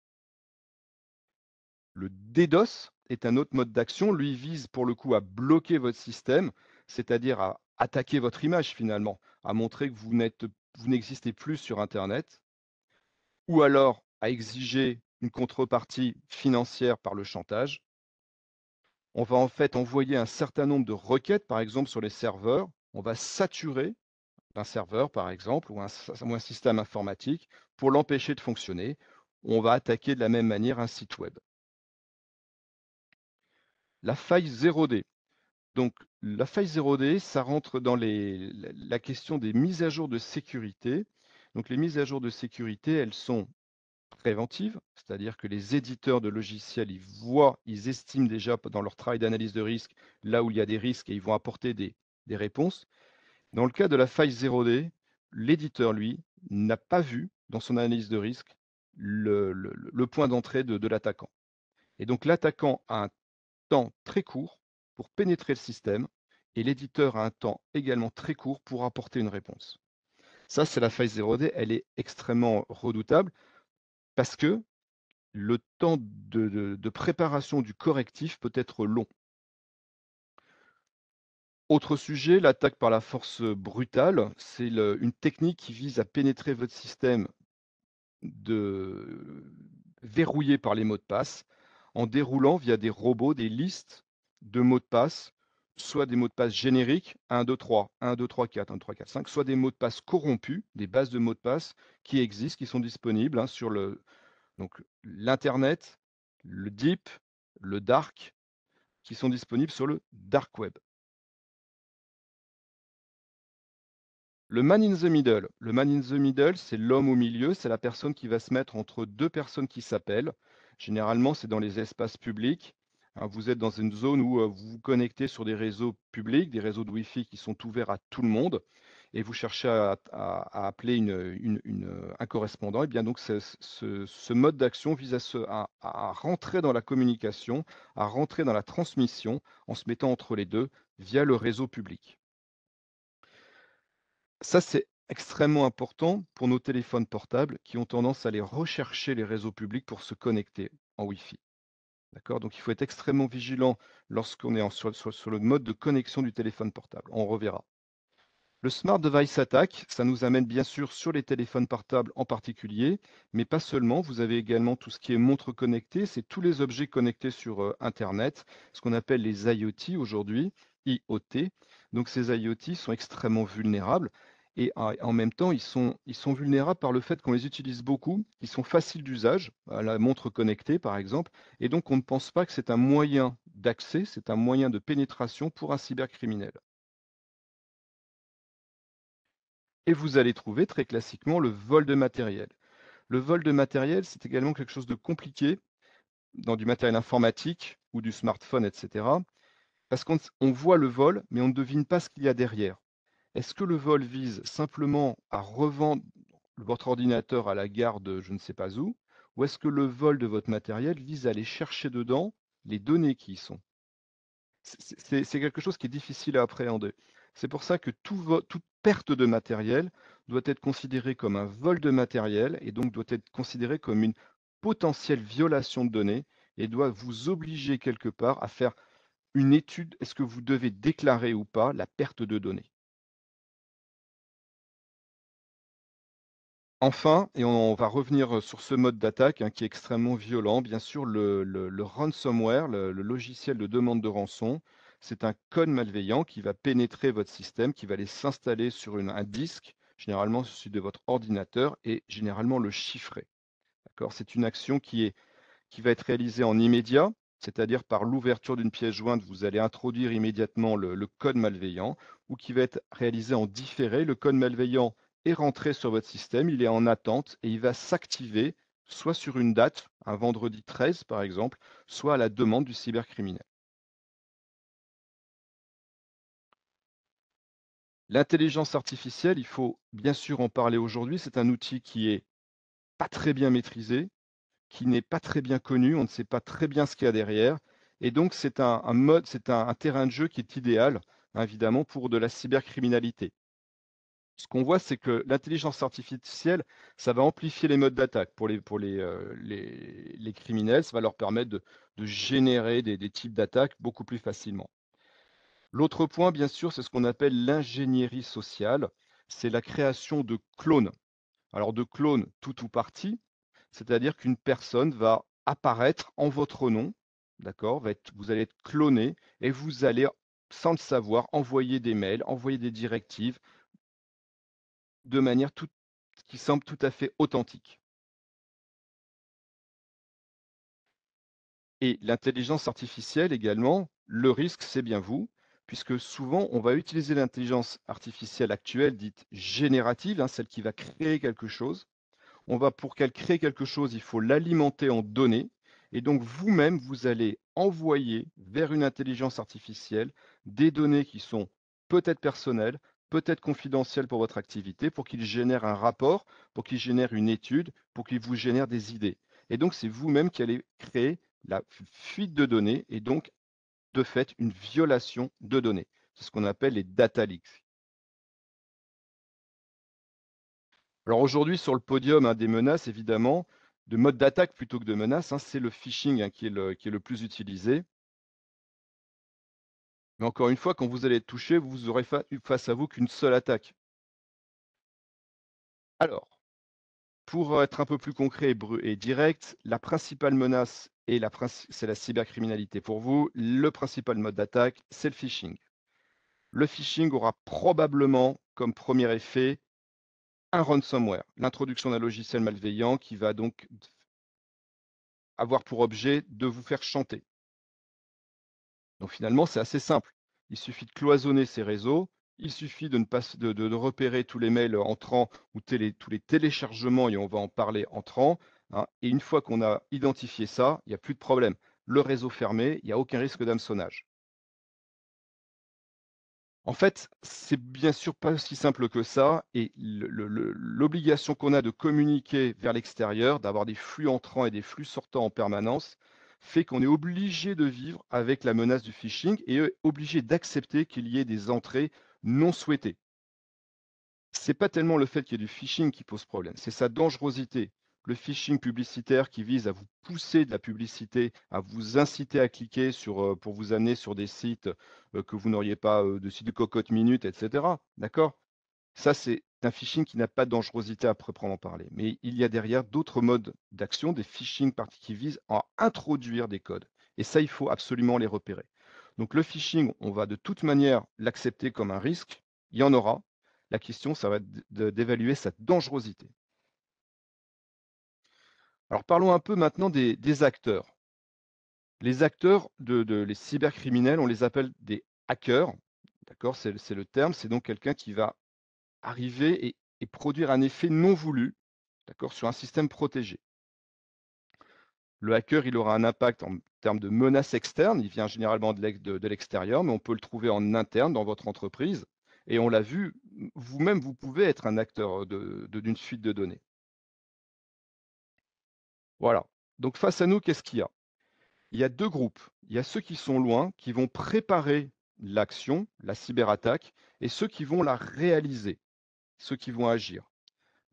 Le DDoS est un autre mode d'action. Lui vise pour le coup à bloquer votre système, c'est-à-dire à attaquer votre image finalement, à montrer que vous n'existez plus sur Internet, ou alors à exiger une contrepartie financière par le chantage. On va en fait envoyer un certain nombre de requêtes, par exemple sur les serveurs. On va saturer un serveur, par exemple, ou un système informatique pour l'empêcher de fonctionner. On va attaquer de la même manière un site web. La faille 0D. Donc, la faille 0D, ça rentre dans la question des mises à jour de sécurité. Donc, les mises à jour de sécurité, elles sont préventives, c'est-à-dire que les éditeurs de logiciels, ils estiment déjà dans leur travail d'analyse de risque là où il y a des risques et ils vont apporter des réponses. Dans le cas de la faille 0D, l'éditeur, lui, n'a pas vu dans son analyse de risque le point d'entrée de l'attaquant. Et donc, l'attaquant a un temps très court pour pénétrer le système et l'éditeur a un temps également très court pour apporter une réponse. Ça, c'est la faille 0D, elle est extrêmement redoutable parce que le temps de préparation du correctif peut être long. Autre sujet, l'attaque par la force brutale, c'est une technique qui vise à pénétrer votre système verrouillé par les mots de passe en déroulant via des robots des listes de mots de passe, soit des mots de passe génériques, 1, 2, 3, 1, 2, 3, 4, 1, 2, 3, 4, 5, soit des mots de passe corrompus, des bases de mots de passe qui existent, qui sont disponibles sur l'Internet, le Deep, le Dark, qui sont disponibles sur le Dark Web. Le man in the middle. Le man in the middle, c'est l'homme au milieu, c'est la personne qui va se mettre entre deux personnes qui s'appellent. Généralement, c'est dans les espaces publics. Hein. Vous êtes dans une zone où vous vous connectez sur des réseaux publics, des réseaux de Wi-Fi qui sont ouverts à tout le monde, et vous cherchez à appeler un correspondant. Et bien donc ce mode d'action vise à rentrer dans la communication, à rentrer dans la transmission en se mettant entre les deux via le réseau public. Ça, c'est extrêmement important pour nos téléphones portables qui ont tendance à aller rechercher les réseaux publics pour se connecter en Wi-Fi. D'accord? Donc il faut être extrêmement vigilant lorsqu'on est sur le mode de connexion du téléphone portable. On reverra. Le Smart Device Attack, ça nous amène bien sûr sur les téléphones portables en particulier, mais pas seulement. Vous avez également tout ce qui est montre connectée, c'est tous les objets connectés sur Internet, ce qu'on appelle les IoT aujourd'hui, IoT. Donc ces IoT sont extrêmement vulnérables et en même temps, ils sont vulnérables par le fait qu'on les utilise beaucoup, ils sont faciles d'usage, la montre connectée par exemple, et donc on ne pense pas que c'est un moyen d'accès, c'est un moyen de pénétration pour un cybercriminel. Et vous allez trouver très classiquement le vol de matériel. Le vol de matériel, c'est également quelque chose de compliqué dans du matériel informatique ou du smartphone, etc. Parce qu'on voit le vol, mais on ne devine pas ce qu'il y a derrière. Est-ce que le vol vise simplement à revendre votre ordinateur à la gare de je ne sais pas où, ou est-ce que le vol de votre matériel vise à aller chercher dedans les données qui y sont? C'est quelque chose qui est difficile à appréhender. C'est pour ça que toute perte de matériel doit être considérée comme un vol de matériel et donc doit être considérée comme une potentielle violation de données et doit vous obliger quelque part à faire une étude. Est-ce que vous devez déclarer ou pas la perte de données? Enfin, et on va revenir sur ce mode d'attaque hein, qui est extrêmement violent, bien sûr, le ransomware, le logiciel de demande de rançon, c'est un code malveillant qui va pénétrer votre système, qui va aller s'installer sur un disque, généralement celui de votre ordinateur, et généralement le chiffrer. D'accord? C'est une action qui va être réalisée en immédiat, c'est-à-dire par l'ouverture d'une pièce jointe, vous allez introduire immédiatement le code malveillant, ou qui va être réalisé en différé. Le code malveillant est rentré sur votre système, il est en attente et il va s'activer soit sur une date, un vendredi 13 par exemple, soit à la demande du cybercriminel. L'intelligence artificielle, il faut bien sûr en parler aujourd'hui, c'est un outil qui est pas très bien maîtrisé, qui n'est pas très bien connu, on ne sait pas très bien ce qu'il y a derrière. Et donc, c'est un mode, c'est un terrain de jeu qui est idéal, hein, évidemment, pour de la cybercriminalité. Ce qu'on voit, c'est que l'intelligence artificielle, ça va amplifier les modes d'attaque pour les criminels, ça va leur permettre de générer des types d'attaques beaucoup plus facilement. L'autre point, bien sûr, c'est ce qu'on appelle l'ingénierie sociale, c'est la création de clones. Alors de clones tout ou partie, c'est-à-dire qu'une personne va apparaître en votre nom, d'accord? Vous allez être cloné et vous allez, sans le savoir, envoyer des mails, envoyer des directives de manière qui semble tout à fait authentique. Et l'intelligence artificielle également, le risque, c'est bien vous, puisque souvent on va utiliser l'intelligence artificielle actuelle dite générative, hein, celle qui va créer quelque chose. Pour qu'elle crée quelque chose, il faut l'alimenter en données. Et donc, vous-même, vous allez envoyer vers une intelligence artificielle des données qui sont peut-être personnelles, peut-être confidentielles pour votre activité, pour qu'il génère un rapport, pour qu'il génère une étude, pour qu'il vous génère des idées. Et donc, c'est vous-même qui allez créer la fuite de données et donc, de fait, une violation de données. C'est ce qu'on appelle les data leaks. Alors aujourd'hui, sur le podium hein, des menaces, évidemment, de mode d'attaque plutôt que de menace, hein, c'est le phishing hein, qui est le plus utilisé. Mais encore une fois, quand vous allez être touché, vous aurez face à vous qu'une seule attaque. Alors, pour être un peu plus concret et direct, la principale menace c'est la cybercriminalité. Pour vous, le principal mode d'attaque, c'est le phishing. Le phishing aura probablement comme premier effet un ransomware, l'introduction d'un logiciel malveillant qui va donc avoir pour objet de vous faire chanter. Donc finalement, c'est assez simple. Il suffit de cloisonner ces réseaux, il suffit de ne pas de repérer tous les mails entrants ou tous les téléchargements, et on va en parler entrants, hein, et une fois qu'on a identifié ça, il n'y a plus de problème. le réseau fermé, il n'y a aucun risque d'hameçonnage. En fait, c'est bien sûr pas aussi simple que ça et l'obligation qu'on a de communiquer vers l'extérieur, d'avoir des flux entrants et des flux sortants en permanence, fait qu'on est obligé de vivre avec la menace du phishing et obligé d'accepter qu'il y ait des entrées non souhaitées. C'est pas tellement le fait qu'il y ait du phishing qui pose problème, c'est sa dangerosité. Le phishing publicitaire qui vise à vous pousser de la publicité, à vous inciter à cliquer sur, pour vous amener sur des sites, que vous n'auriez pas, de sites de cocotte minute et cetera, d'accord? Ça, c'est un phishing qui n'a pas de dangerosité à proprement parler. Mais il y a derrière d'autres modes d'action, des phishing qui visent à introduire des codes et ça, il faut absolument les repérer. Donc le phishing, on va de toute manière l'accepter comme un risque, il y en aura. La question, ça va être d'évaluer sa dangerosité. Alors parlons un peu maintenant des acteurs. Les acteurs les cybercriminels, on les appelle des hackers, d'accord? C'est le terme, c'est donc quelqu'un qui va arriver et produire un effet non voulu, d'accord, sur un système protégé. Le hacker, il aura un impact en termes de menaces externes, il vient généralement de l'extérieur, mais on peut le trouver en interne dans votre entreprise et on l'a vu, vous-même, vous pouvez être un acteur d'une fuite de données. Voilà. Donc face à nous, qu'est-ce qu'il y a? Il y a 2 groupes. Il y a ceux qui sont loin, qui vont préparer l'action, la cyberattaque et ceux qui vont la réaliser, ceux qui vont agir,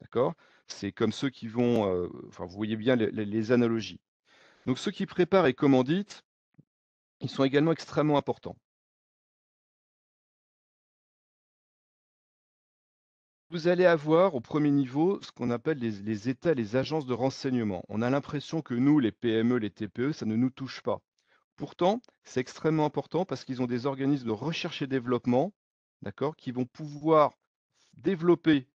d'accord? C'est comme ceux qui vont, enfin, vous voyez bien les analogies. Donc ceux qui préparent et commanditent, ils sont également extrêmement importants. Vous allez avoir au premier niveau ce qu'on appelle les États, les agences de renseignement. On a l'impression que nous, les PME, les TPE, ça ne nous touche pas. Pourtant, c'est extrêmement important parce qu'ils ont des organismes de recherche et développement, d'accord, qui vont pouvoir développer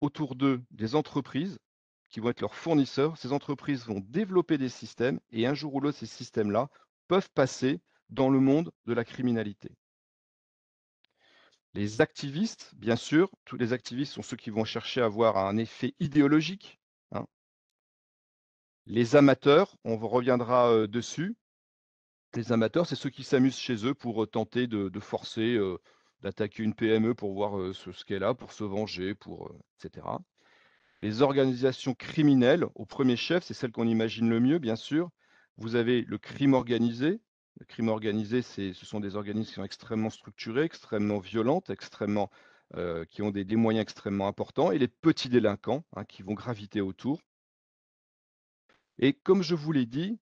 autour d'eux des entreprises qui vont être leurs fournisseurs. Ces entreprises vont développer des systèmes et un jour ou l'autre, ces systèmes-là peuvent passer dans le monde de la criminalité. Les activistes, bien sûr, tous les activistes sont ceux qui vont chercher à avoir un effet idéologique, hein. Les amateurs, on reviendra dessus. Les amateurs, c'est ceux qui s'amusent chez eux pour tenter de forcer, d'attaquer une PME pour voir ce qu'elle a, pour se venger, pour, etc. Les organisations criminelles, au premier chef, c'est celles qu'on imagine le mieux, bien sûr. Vous avez le crime organisé. Le crime organisé, ce sont des organismes qui sont extrêmement structurés, extrêmement violentes, extrêmement, qui ont des moyens extrêmement importants, et les petits délinquants, hein, qui vont graviter autour. Et comme je vous l'ai dit,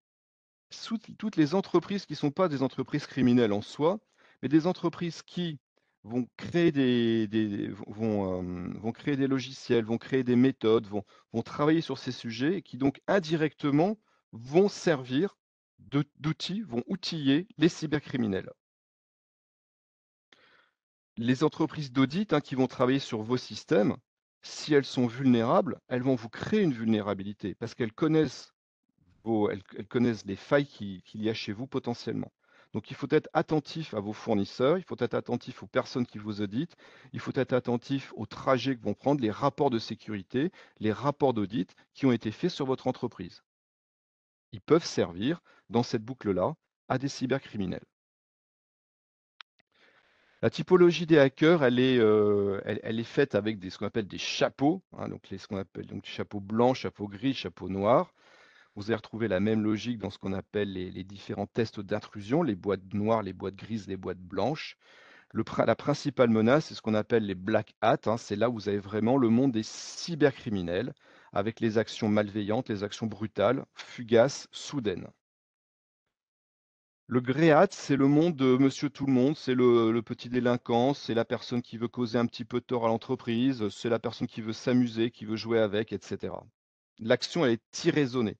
toutes les entreprises qui ne sont pas des entreprises criminelles en soi, mais des entreprises qui vont créer vont créer des logiciels, vont créer des méthodes, vont travailler sur ces sujets et qui donc indirectement vont servir d'outils, vont outiller les cybercriminels. Les entreprises d'audit, hein, qui vont travailler sur vos systèmes, si elles sont vulnérables, elles vont vous créer une vulnérabilité parce qu'elles connaissent elles connaissent les failles qu'il y a chez vous potentiellement. Donc il faut être attentif à vos fournisseurs, il faut être attentif aux personnes qui vous auditent, il faut être attentif aux trajets que vont prendre les rapports de sécurité, les rapports d'audit qui ont été faits sur votre entreprise. Ils peuvent servir dans cette boucle-là à des cybercriminels. La typologie des hackers, elle est faite avec ce qu'on appelle des chapeaux, hein, donc ce qu'on appelle donc chapeau blanc, chapeau gris, chapeau noir. Vous allez retrouver la même logique dans ce qu'on appelle les différents tests d'intrusion, les boîtes noires, les boîtes grises, les boîtes blanches. La principale menace, c'est ce qu'on appelle les black hats, hein, c'est là où vous avez vraiment le monde des cybercriminels, avec les actions malveillantes, les actions brutales, fugaces, soudaines. Le grey hat, c'est le monde de monsieur tout le monde, c'est le petit délinquant, c'est la personne qui veut causer un petit peu de tort à l'entreprise, c'est la personne qui veut s'amuser, qui veut jouer avec, etc. L'action, elle est irraisonnée.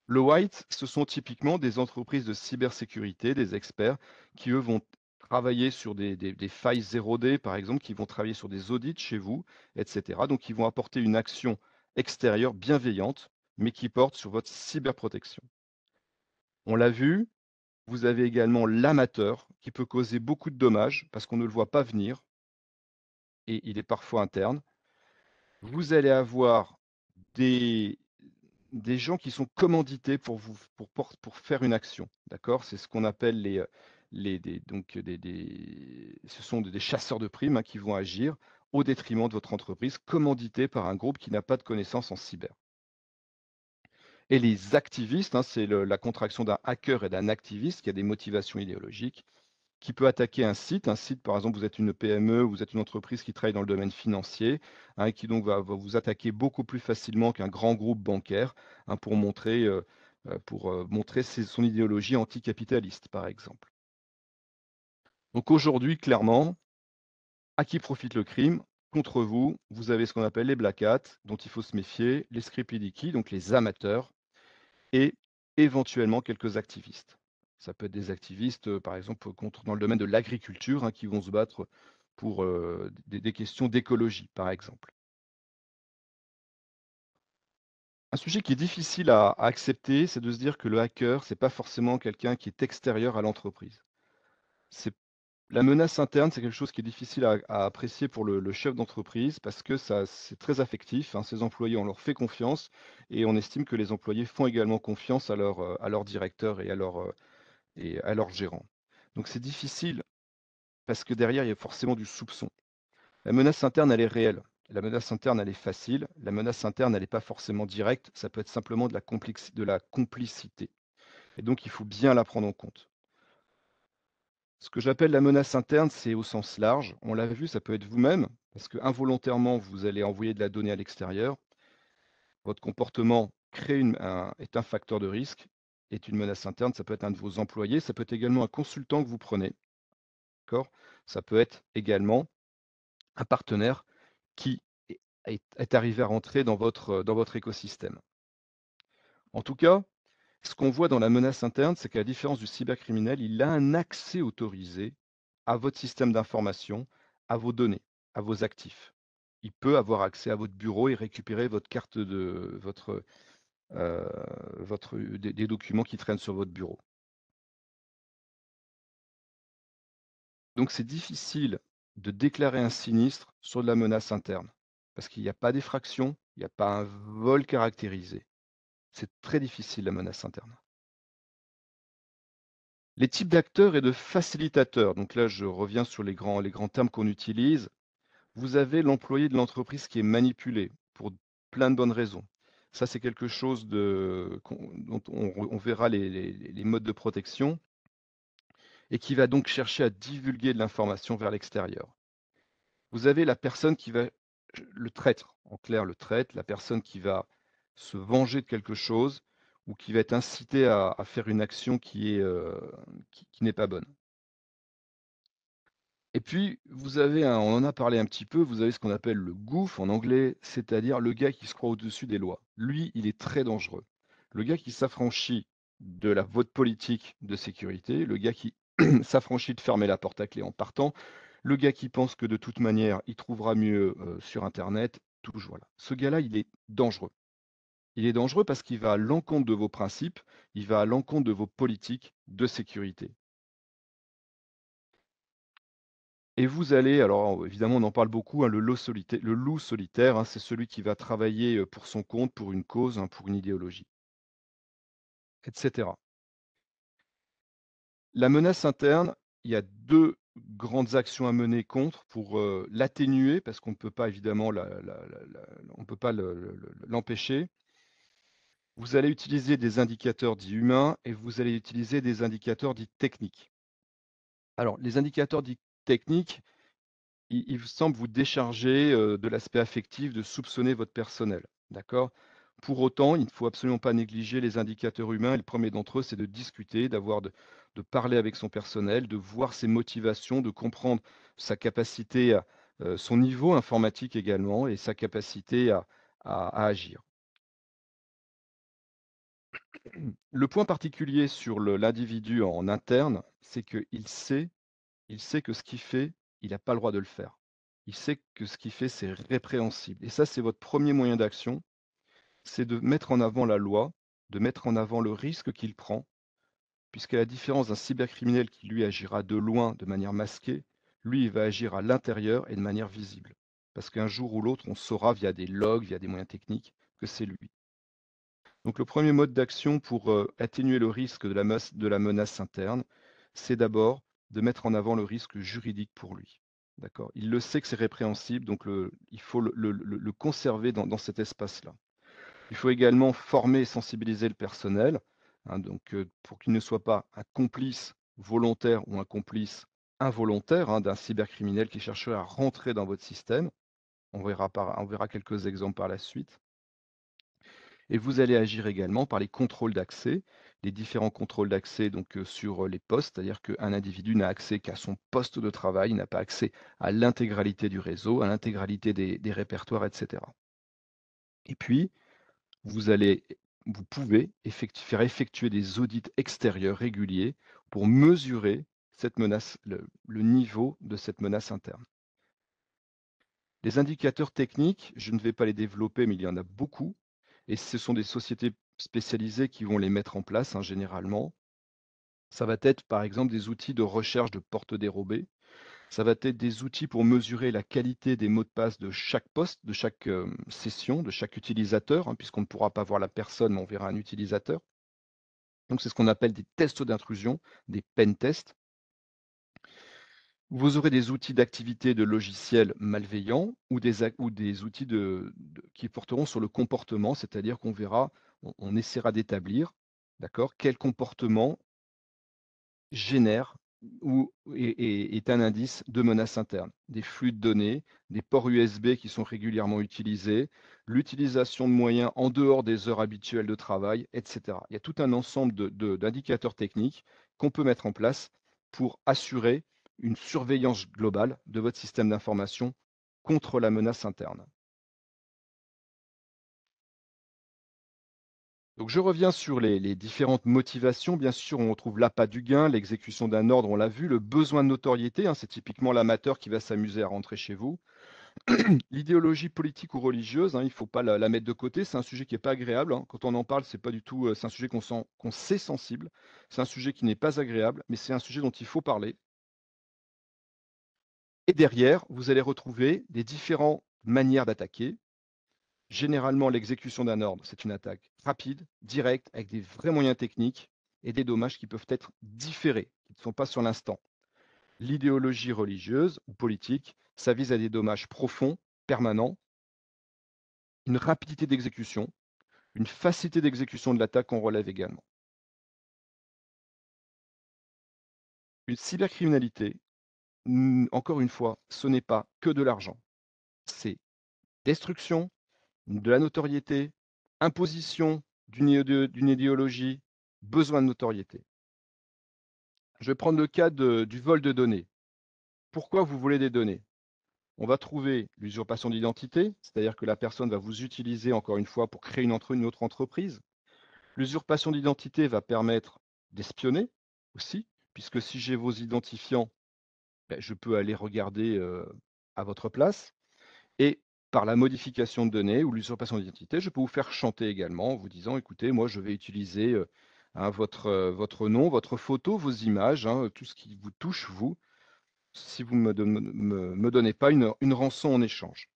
Le white, ce sont typiquement des entreprises de cybersécurité, des experts qui, eux, vont travailler sur des failles 0D, par exemple, qui vont travailler sur des audits chez vous, etc. Donc, ils vont apporter une action extérieure bienveillante, mais qui porte sur votre cyberprotection. On l'a vu, vous avez également l'amateur qui peut causer beaucoup de dommages parce qu'on ne le voit pas venir et il est parfois interne. Vous allez avoir des des gens qui sont commandités pour faire une action, d'accord? C'est ce qu'on appelle ce sont des chasseurs de primes, hein, qui vont agir au détriment de votre entreprise, commandités par un groupe qui n'a pas de connaissances en cyber. Et les activistes, hein, c'est la contraction d'un hacker et d'un activiste qui a des motivations idéologiques, qui peut attaquer un site. Un site, par exemple, vous êtes une PME, vous êtes une entreprise qui travaille dans le domaine financier, hein, et qui donc va vous attaquer beaucoup plus facilement qu'un grand groupe bancaire, hein, pour montrer son idéologie anticapitaliste, par exemple. Donc aujourd'hui, clairement, à qui profite le crime? Contre vous, vous avez ce qu'on appelle les black hats, dont il faut se méfier, les scripts donc les amateurs, et éventuellement quelques activistes. Ça peut être des activistes, par exemple, dans le domaine de l'agriculture, hein, qui vont se battre pour des questions d'écologie, par exemple. Un sujet qui est difficile à accepter, c'est de se dire que le hacker, c'est pas forcément quelqu'un qui est extérieur à l'entreprise. C'est La menace interne, c'est quelque chose qui est difficile à apprécier pour le chef d'entreprise parce que c'est très affectif, hein. Ses employés, on leur fait confiance et on estime que les employés font également confiance à leur directeur et à leur gérant. Donc c'est difficile parce que derrière, il y a forcément du soupçon. La menace interne, elle est réelle. La menace interne, elle est facile. La menace interne, elle n'est pas forcément directe. Ça peut être simplement de la complicité. Et donc, il faut bien la prendre en compte. Ce que j'appelle la menace interne, c'est au sens large. On l'a vu, ça peut être vous-même, parce que involontairement, vous allez envoyer de la donnée à l'extérieur. Votre comportement est un facteur de risque, est une menace interne. Ça peut être un de vos employés, ça peut être également un consultant que vous prenez. D'accord. Ça peut être également un partenaire qui est arrivé à rentrer dans votre écosystème. En tout cas, ce qu'on voit dans la menace interne, c'est qu'à la différence du cybercriminel, il a un accès autorisé à votre système d'information, à vos données, à vos actifs. Il peut avoir accès à votre bureau et récupérer votre carte de euh, des documents qui traînent sur votre bureau. Donc c'est difficile de déclarer un sinistre sur de la menace interne, parce qu'il n'y a pas d'effraction, il n'y a pas un vol caractérisé. C'est très difficile la menace interne. Les types d'acteurs et de facilitateurs, donc là je reviens sur les grands termes qu'on utilise. Vous avez l'employé de l'entreprise qui est manipulé pour plein de bonnes raisons. Ça, c'est quelque chose dont on verra les modes de protection et qui va donc chercher à divulguer de l'information vers l'extérieur. Vous avez la personne qui va, le traître, en clair, le traître, la personne qui va se venger de quelque chose ou qui va être incitée à faire une action qui n'est pas bonne. Et puis, on en a parlé un petit peu, vous avez ce qu'on appelle le goof en anglais, c'est-à-dire le gars qui se croit au-dessus des lois. Lui, il est très dangereux. Le gars qui s'affranchit de votre politique de sécurité, le gars qui s'affranchit de fermer la porte à clé en partant, le gars qui pense que de toute manière, il trouvera mieux sur Internet, toujours là. Ce gars-là, il est dangereux. Il est dangereux parce qu'il va à l'encontre de vos principes, il va à l'encontre de vos politiques de sécurité. Et vous allez alors évidemment, on en parle beaucoup, hein, le loup solitaire, hein, c'est celui qui va travailler, pour son compte, pour une cause, hein, pour une idéologie, et cetera. La menace interne, il y a 2 grandes actions à mener contre pour, l'atténuer parce qu'on ne peut pas évidemment on peut pas l'empêcher. Vous allez utiliser des indicateurs dits humains et vous allez utiliser des indicateurs dits techniques. Alors les indicateurs dits techniques, il semble vous décharger, de l'aspect affectif, de soupçonner votre personnel, d'accord? Pour autant, il ne faut absolument pas négliger les indicateurs humains et le premier d'entre eux, c'est de discuter, de parler avec son personnel, de voir ses motivations, de comprendre sa capacité son niveau informatique également et sa capacité à agir. Le point particulier sur l'individu en interne, c'est il sait que ce qu'il fait, il n'a pas le droit de le faire. Il sait que ce qu'il fait, c'est répréhensible. Et ça, c'est votre premier moyen d'action, c'est de mettre en avant la loi, de mettre en avant le risque qu'il prend, puisqu'à la différence d'un cybercriminel qui, lui, agira de loin, de manière masquée, lui, il va agir à l'intérieur et de manière visible. Parce qu'un jour ou l'autre, on saura via des logs, via des moyens techniques, que c'est lui. Donc le premier mode d'action pour atténuer le risque de la menace interne, c'est d'abord de mettre en avant le risque juridique pour lui. D'accord? Il le sait que c'est répréhensible, donc il faut le conserver dans cet espace-là. Il faut également former et sensibiliser le personnel, hein, donc, pour qu'il ne soit pas un complice volontaire ou un complice involontaire, hein, d'un cybercriminel qui chercherait à rentrer dans votre système. On verra quelques exemples par la suite. Et vous allez agir également par les contrôles d'accès, les différents contrôles d'accès donc sur les postes, c'est-à-dire qu'un individu n'a accès qu'à son poste de travail, il n'a pas accès à l'intégralité du réseau, à l'intégralité des répertoires, etc. Et puis, vous allez, vous pouvez faire effectuer des audits extérieurs réguliers pour mesurer cette menace, le niveau de cette menace interne. Les indicateurs techniques, je ne vais pas les développer, mais il y en a beaucoup. Et ce sont des sociétés spécialisées qui vont les mettre en place, hein, généralement. Ça va être, par exemple, des outils de recherche de portes dérobées. Ça va être des outils pour mesurer la qualité des mots de passe de chaque poste, de chaque session, de chaque utilisateur, hein, puisqu'on ne pourra pas voir la personne, mais on verra un utilisateur. Donc, c'est ce qu'on appelle des tests d'intrusion, des pen tests. Vous aurez des outils d'activité de logiciels malveillants ou des outils qui porteront sur le comportement, c'est-à-dire qu'on verra, on essaiera d'établir, d'accord, quel comportement génère ou est un indice de menace interne. Des flux de données, des ports USB qui sont régulièrement utilisés, l'utilisation de moyens en dehors des heures habituelles de travail, etc. Il y a tout un ensemble d'indicateurs techniques qu'on peut mettre en place pour assurer une surveillance globale de votre système d'information contre la menace interne. Donc je reviens sur les différentes motivations. Bien sûr, on retrouve l'appât du gain, l'exécution d'un ordre, on l'a vu, le besoin de notoriété, hein, c'est typiquement l'amateur qui va s'amuser à rentrer chez vous. L'idéologie politique ou religieuse, hein, il ne faut pas la mettre de côté, c'est un sujet qui n'est pas agréable, hein. Quand on en parle, c'est pas du tout, c'est un sujet qu'on sait sensible, c'est un sujet qui n'est pas agréable, mais c'est un sujet dont il faut parler. Et derrière, vous allez retrouver des différentes manières d'attaquer. Généralement, l'exécution d'un ordre, c'est une attaque rapide, directe, avec des vrais moyens techniques et des dommages qui peuvent être différés, qui ne sont pas sur l'instant. L'idéologie religieuse ou politique, ça vise à des dommages profonds, permanents, une rapidité d'exécution, une facilité d'exécution de l'attaque qu'on relève également. Une cybercriminalité, encore une fois, ce n'est pas que de l'argent. C'est destruction, de la notoriété, imposition d'une idéologie, besoin de notoriété. Je vais prendre le cas du vol de données. Pourquoi vous voulez des données? On va trouver l'usurpation d'identité, c'est-à-dire que la personne va vous utiliser encore une fois pour créer une autre entreprise. L'usurpation d'identité va permettre d'espionner aussi, puisque si j'ai vos identifiants, ben, je peux aller regarder à votre place. Et par la modification de données ou l'usurpation d'identité, je peux vous faire chanter également en vous disant: «Écoutez, moi, je vais utiliser, hein, votre nom, votre photo, vos images, hein, tout ce qui vous touche, vous, si vous me donnez pas une rançon en échange».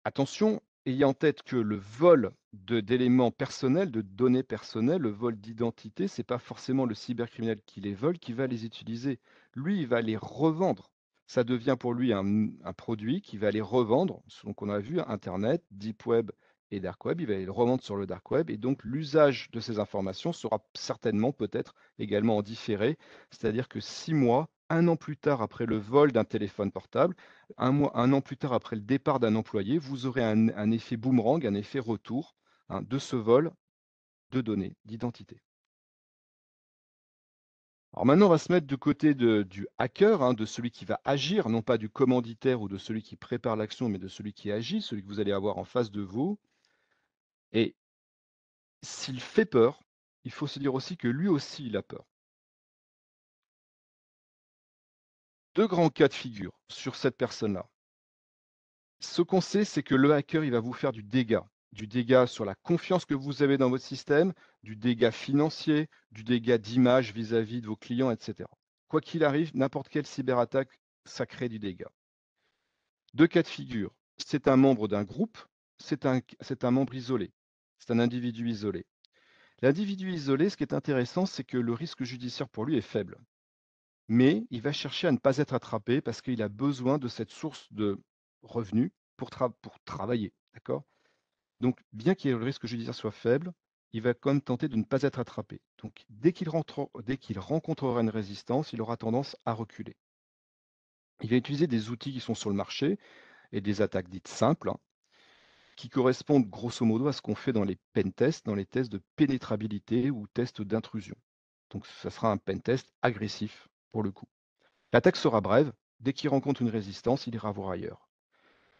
Attention, ayez en tête que le vol d'éléments personnels, de données personnelles, le vol d'identité, c'est pas forcément le cybercriminel qui les vole qui va les utiliser. Lui, il va les revendre. Ça devient pour lui un produit qu'il va aller revendre. Donc on a vu internet, deep web et dark web, il va les revendre sur le dark web et donc l'usage de ces informations sera certainement peut-être également en différé. C'est-à-dire que 6 mois, 1 an plus tard après le vol d'un téléphone portable, 1 an plus tard après le départ d'un employé, vous aurez un effet boomerang, un effet retour, hein, de ce vol de données d'identité. Alors maintenant, on va se mettre du côté du hacker, hein, de celui qui va agir, non pas du commanditaire ou de celui qui prépare l'action, mais de celui qui agit, celui que vous allez avoir en face de vous. Et s'il fait peur, il faut se dire aussi que lui aussi, il a peur. 2 grands cas de figure sur cette personne-là. Ce qu'on sait, c'est que le hacker, il va vous faire du dégât sur la confiance que vous avez dans votre système, du dégât financier, du dégât d'image vis-à-vis de vos clients, etc. Quoi qu'il arrive, n'importe quelle cyberattaque, ça crée du dégât. 2 cas de figure. C'est un membre d'un groupe, c'est un membre isolé, c'est un individu isolé. L'individu isolé, ce qui est intéressant, c'est que le risque judiciaire pour lui est faible. Mais il va chercher à ne pas être attrapé parce qu'il a besoin de cette source de revenus pour travailler, d'accord? Donc bien que le risque judiciaire soit faible, il va quand même tenter de ne pas être attrapé. Donc dès qu'il rencontrera une résistance, il aura tendance à reculer. Il va utiliser des outils qui sont sur le marché et des attaques dites simples, hein, qui correspondent grosso modo à ce qu'on fait dans les pen tests, dans les tests de pénétrabilité ou tests d'intrusion. Donc ça sera un pen test agressif pour le coup. L'attaque sera brève, dès qu'il rencontre une résistance, il ira voir ailleurs.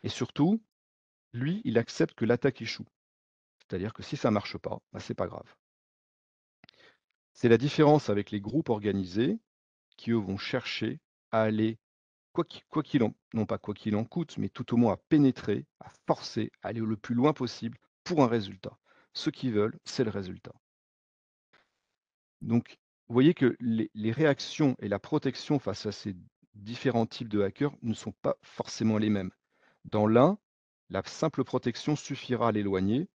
Et surtout, lui, il accepte que l'attaque échoue. C'est-à-dire que si ça ne marche pas, bah, c'est pas grave. C'est la différence avec les groupes organisés qui, eux, vont chercher à aller, quoi qu'il en, non pas quoi qu'il en coûte, mais tout au moins à pénétrer, à forcer, à aller le plus loin possible pour un résultat. Ce qu'ils veulent, c'est le résultat. Donc, vous voyez que les réactions et la protection face à ces différents types de hackers ne sont pas forcément les mêmes. Dans l'un, la simple protection suffira à l'éloigner.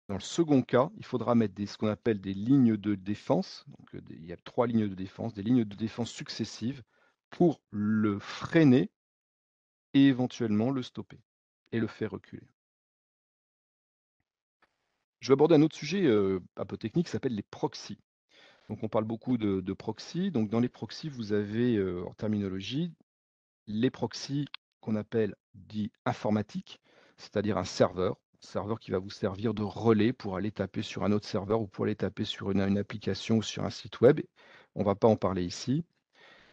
Dans le second cas, il faudra mettre ce qu'on appelle des lignes de défense. Donc, il y a 3 lignes de défense, des lignes de défense successives pour le freiner et éventuellement le stopper et le faire reculer. Je vais aborder un autre sujet un peu technique qui s'appelle les proxys. Donc, on parle beaucoup de proxys. Donc, dans les proxys, vous avez en terminologie les proxys qu'on appelle dits informatiques, c'est-à-dire un serveur qui va vous servir de relais pour aller taper sur un autre serveur ou pour aller taper sur une application ou sur un site web. On ne va pas en parler ici.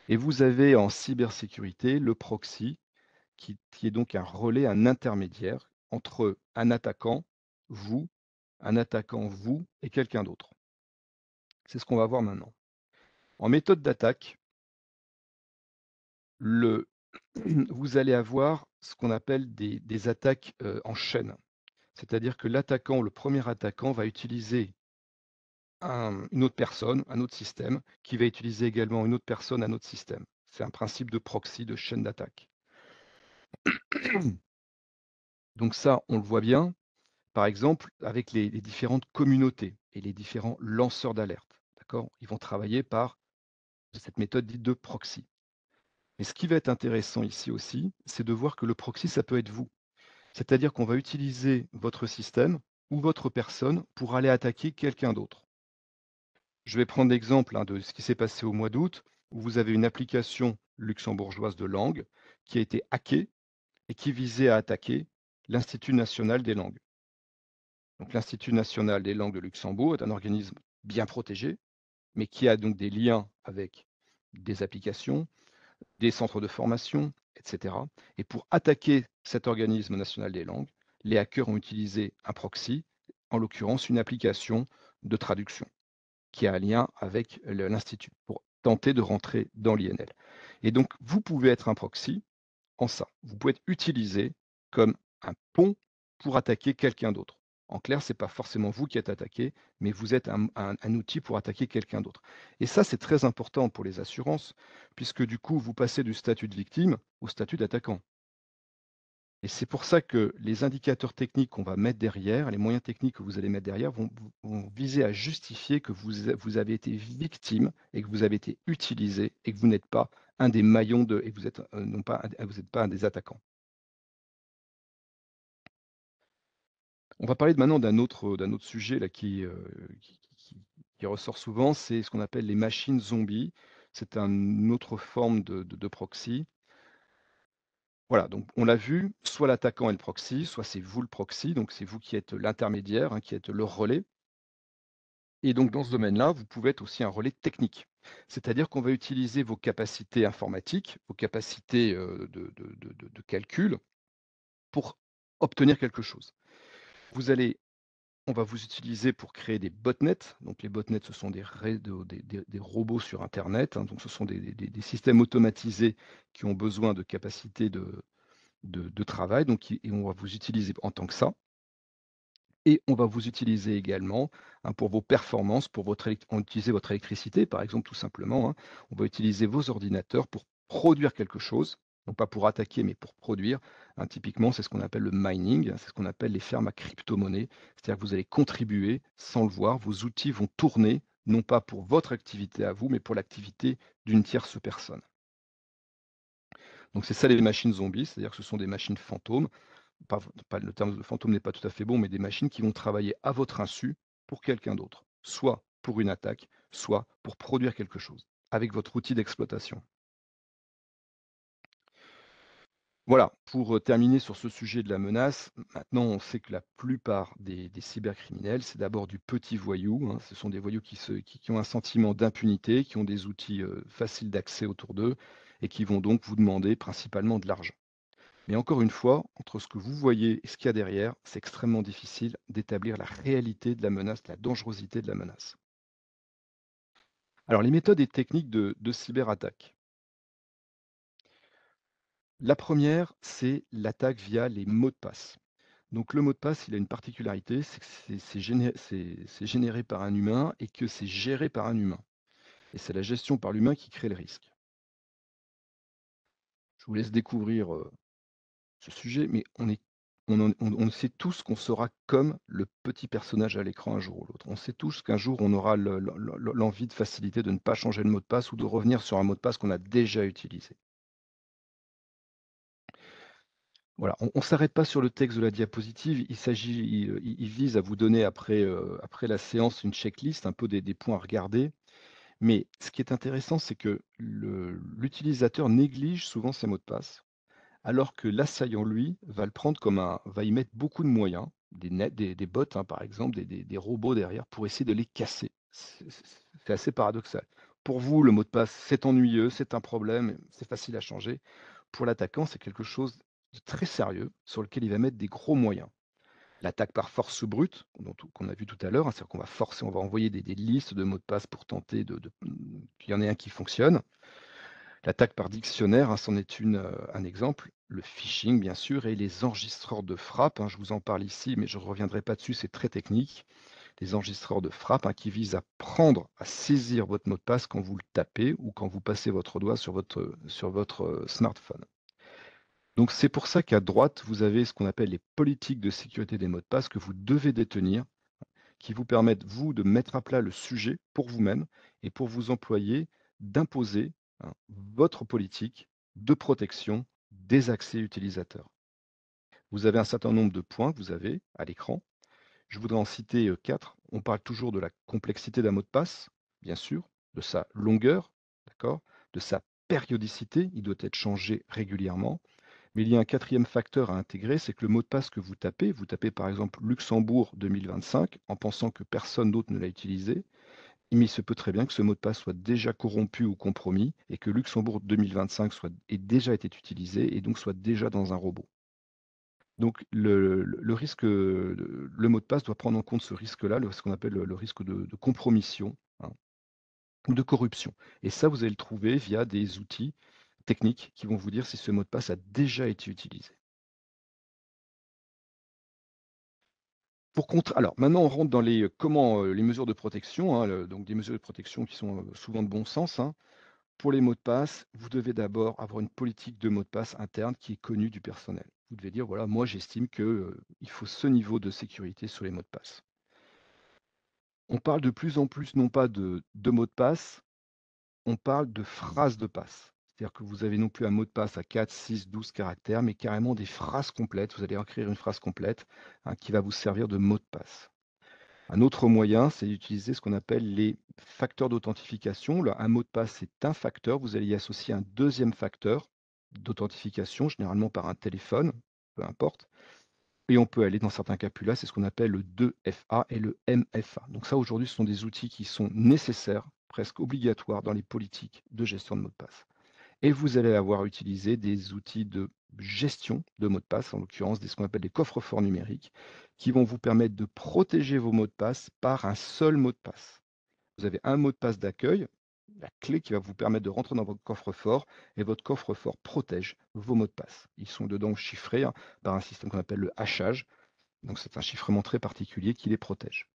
Et vous avez en cybersécurité le proxy, qui est donc un relais, un intermédiaire entre vous, un attaquant, vous et quelqu'un d'autre. C'est ce qu'on va voir maintenant. En méthode d'attaque, le vous allez avoir ce qu'on appelle des attaques, en chaîne. C'est-à-dire que l'attaquant, le premier attaquant va utiliser une autre personne, un autre système, qui va utiliser également une autre personne, un autre système. C'est un principe de proxy, de chaîne d'attaque. Donc ça, on le voit bien, par exemple, avec les différentes communautés et les différents lanceurs d'alerte, d'accord? Ils vont travailler par cette méthode dite de proxy. Mais ce qui va être intéressant ici aussi, c'est de voir que le proxy, ça peut être vous. C'est-à-dire qu'on va utiliser votre système ou votre personne pour aller attaquer quelqu'un d'autre. Je vais prendre l'exemple, hein, de ce qui s'est passé au mois d'août, où vous avez une application luxembourgeoise de langue qui a été hackée et qui visait à attaquer l'Institut national des langues. Donc l'Institut national des langues de Luxembourg est un organisme bien protégé, mais qui a donc des liens avec des applications, des centres de formation, etc. Et pour attaquer cet organisme national des langues, les hackers ont utilisé un proxy, en l'occurrence une application de traduction qui a un lien avec l'institut pour tenter de rentrer dans l'INL. Et donc, vous pouvez être un proxy en ça. Vous pouvez être utilisé comme un pont pour attaquer quelqu'un d'autre. En clair, ce n'est pas forcément vous qui êtes attaqué, mais vous êtes un outil pour attaquer quelqu'un d'autre. Et ça, c'est très important pour les assurances, puisque du coup, vous passez du statut de victime au statut d'attaquant. Et c'est pour ça que les indicateurs techniques qu'on va mettre derrière, les moyens techniques que vous allez mettre derrière vont viser à justifier que vous avez été victime et que vous avez été utilisé et que vous n'êtes pas un des maillons et que vous êtes, non pas vous n'êtes pas un des attaquants. On va parler maintenant d'un autre sujet là qui ressort souvent, c'est ce qu'on appelle les machines zombies. C'est une autre forme de proxy. Voilà, donc on l'a vu, soit l'attaquant est le proxy, soit c'est vous le proxy, donc c'est vous qui êtes l'intermédiaire, hein, qui êtes le relais. Et donc dans ce domaine-là, vous pouvez être aussi un relais technique. C'est-à-dire qu'on va utiliser vos capacités informatiques, vos capacités de calcul pour obtenir quelque chose. Vous allez On va vous utiliser pour créer des botnets. Donc les botnets, ce sont des robots sur internet, hein, donc ce sont des systèmes automatisés qui ont besoin de capacités de travail, donc et on va vous utiliser en tant que ça. Et on va vous utiliser également, hein, pour vos performances, pour on utilise votre électricité, par exemple, tout simplement, hein. On va utiliser vos ordinateurs pour produire quelque chose Non pas pour attaquer, mais pour produire. Hein, typiquement, c'est ce qu'on appelle le mining, c'est ce qu'on appelle les fermes à crypto-monnaie. C'est-à-dire que vous allez contribuer sans le voir, vos outils vont tourner, non pas pour votre activité à vous, mais pour l'activité d'une tierce personne. Donc c'est ça les machines zombies, c'est-à-dire que ce sont des machines fantômes. Pas le terme de fantôme n'est pas tout à fait bon, mais des machines qui vont travailler à votre insu pour quelqu'un d'autre, soit pour une attaque, soit pour produire quelque chose, avec votre outil d'exploitation. Voilà, pour terminer sur ce sujet de la menace, maintenant on sait que la plupart des cybercriminels, c'est d'abord du petit voyou, hein. Ce sont des voyous qui ont un sentiment d'impunité, qui ont des outils faciles d'accès autour d'eux et qui vont donc vous demander principalement de l'argent. Mais encore une fois, entre ce que vous voyez et ce qu'il y a derrière, c'est extrêmement difficile d'établir la réalité de la menace, la dangerosité de la menace. Alors, les méthodes et techniques de cyberattaque. La première, c'est l'attaque via les mots de passe. Donc, le mot de passe, il a une particularité, c'est que c'est généré par un humain et que c'est géré par un humain. Et c'est la gestion par l'humain qui crée le risque. Je vous laisse découvrir ce sujet, mais on sait tous qu'on sera comme le petit personnage à l'écran un jour ou l'autre. On sait tous qu'un jour, on aura l'envie de facilité de ne pas changer le mot de passe ou de revenir sur un mot de passe qu'on a déjà utilisé. Voilà, on ne s'arrête pas sur le texte de la diapositive, il vise à vous donner après la séance une checklist, un peu des points à regarder. Mais ce qui est intéressant, c'est que l'utilisateur néglige souvent ses mots de passe. Alors que l'assaillant, lui, va y mettre beaucoup de moyens, des bots, hein, par exemple, des robots derrière pour essayer de les casser. C'est assez paradoxal. Pour vous, le mot de passe, c'est ennuyeux, c'est un problème, c'est facile à changer. Pour l'attaquant, c'est quelque chose de très sérieux sur lequel il va mettre des gros moyens. L'attaque par force brute, qu'on a vu tout à l'heure, hein, c'est-à-dire qu'on va forcer, on va envoyer des listes de mots de passe pour tenter qu'il y en ait un qui fonctionne. L'attaque par dictionnaire, hein, c'en est un exemple. Le phishing, bien sûr, et les enregistreurs de frappe, hein, je vous en parle ici, mais je ne reviendrai pas dessus, c'est très technique. Les enregistreurs de frappe, hein, qui visent à saisir votre mot de passe quand vous le tapez ou quand vous passez votre doigt sur votre smartphone. Donc c'est pour ça qu'à droite, vous avez ce qu'on appelle les politiques de sécurité des mots de passe que vous devez détenir, qui vous permettent, vous, de mettre à plat le sujet pour vous-même et pour vous employer d'imposer, hein, votre politique de protection des accès utilisateurs. Vous avez un certain nombre de points que vous avez à l'écran. Je voudrais en citer 4. On parle toujours de la complexité d'un mot de passe, bien sûr, de sa longueur, d'accord, de sa périodicité, il doit être changé régulièrement. Mais il y a un quatrième facteur à intégrer, c'est que le mot de passe que vous tapez par exemple Luxembourg 2025 en pensant que personne d'autre ne l'a utilisé, mais il se peut très bien que ce mot de passe soit déjà corrompu ou compromis et que Luxembourg 2025 ait déjà été utilisé et donc soit déjà dans un robot. Donc le risque, le mot de passe doit prendre en compte ce risque-là, ce qu'on appelle le risque de compromission, hein, ou de corruption. Et ça, vous allez le trouver via des outils techniques qui vont vous dire si ce mot de passe a déjà été utilisé. Alors maintenant, on rentre dans les mesures de protection, hein, donc des mesures de protection qui sont souvent de bon sens, hein. Pour les mots de passe, vous devez d'abord avoir une politique de mots de passe interne qui est connue du personnel. Vous devez dire, voilà, moi j'estime que, il faut ce niveau de sécurité sur les mots de passe. On parle de plus en plus non pas de mots de passe, on parle de phrases de passe. C'est-à-dire que vous avez non plus un mot de passe à 4, 6, 12 caractères, mais carrément des phrases complètes. Vous allez écrire une phrase complète, hein, qui va vous servir de mot de passe. Un autre moyen, c'est d'utiliser ce qu'on appelle les facteurs d'authentification. Là, un mot de passe, c'est un facteur. Vous allez y associer un deuxième facteur d'authentification, généralement par un téléphone, peu importe. Et on peut aller dans certains cas plus là, c'est ce qu'on appelle le 2FA et le MFA. Donc ça, aujourd'hui, ce sont des outils qui sont nécessaires, presque obligatoires dans les politiques de gestion de mots de passe. Et vous allez avoir utilisé des outils de gestion de mots de passe, en l'occurrence ce qu'on appelle des coffres-forts numériques, qui vont vous permettre de protéger vos mots de passe par un seul mot de passe. Vous avez un mot de passe d'accueil, la clé qui va vous permettre de rentrer dans votre coffre-fort, et votre coffre-fort protège vos mots de passe. Ils sont dedans chiffrés, hein, par un système qu'on appelle le hachage. Donc c'est un chiffrement très particulier qui les protège.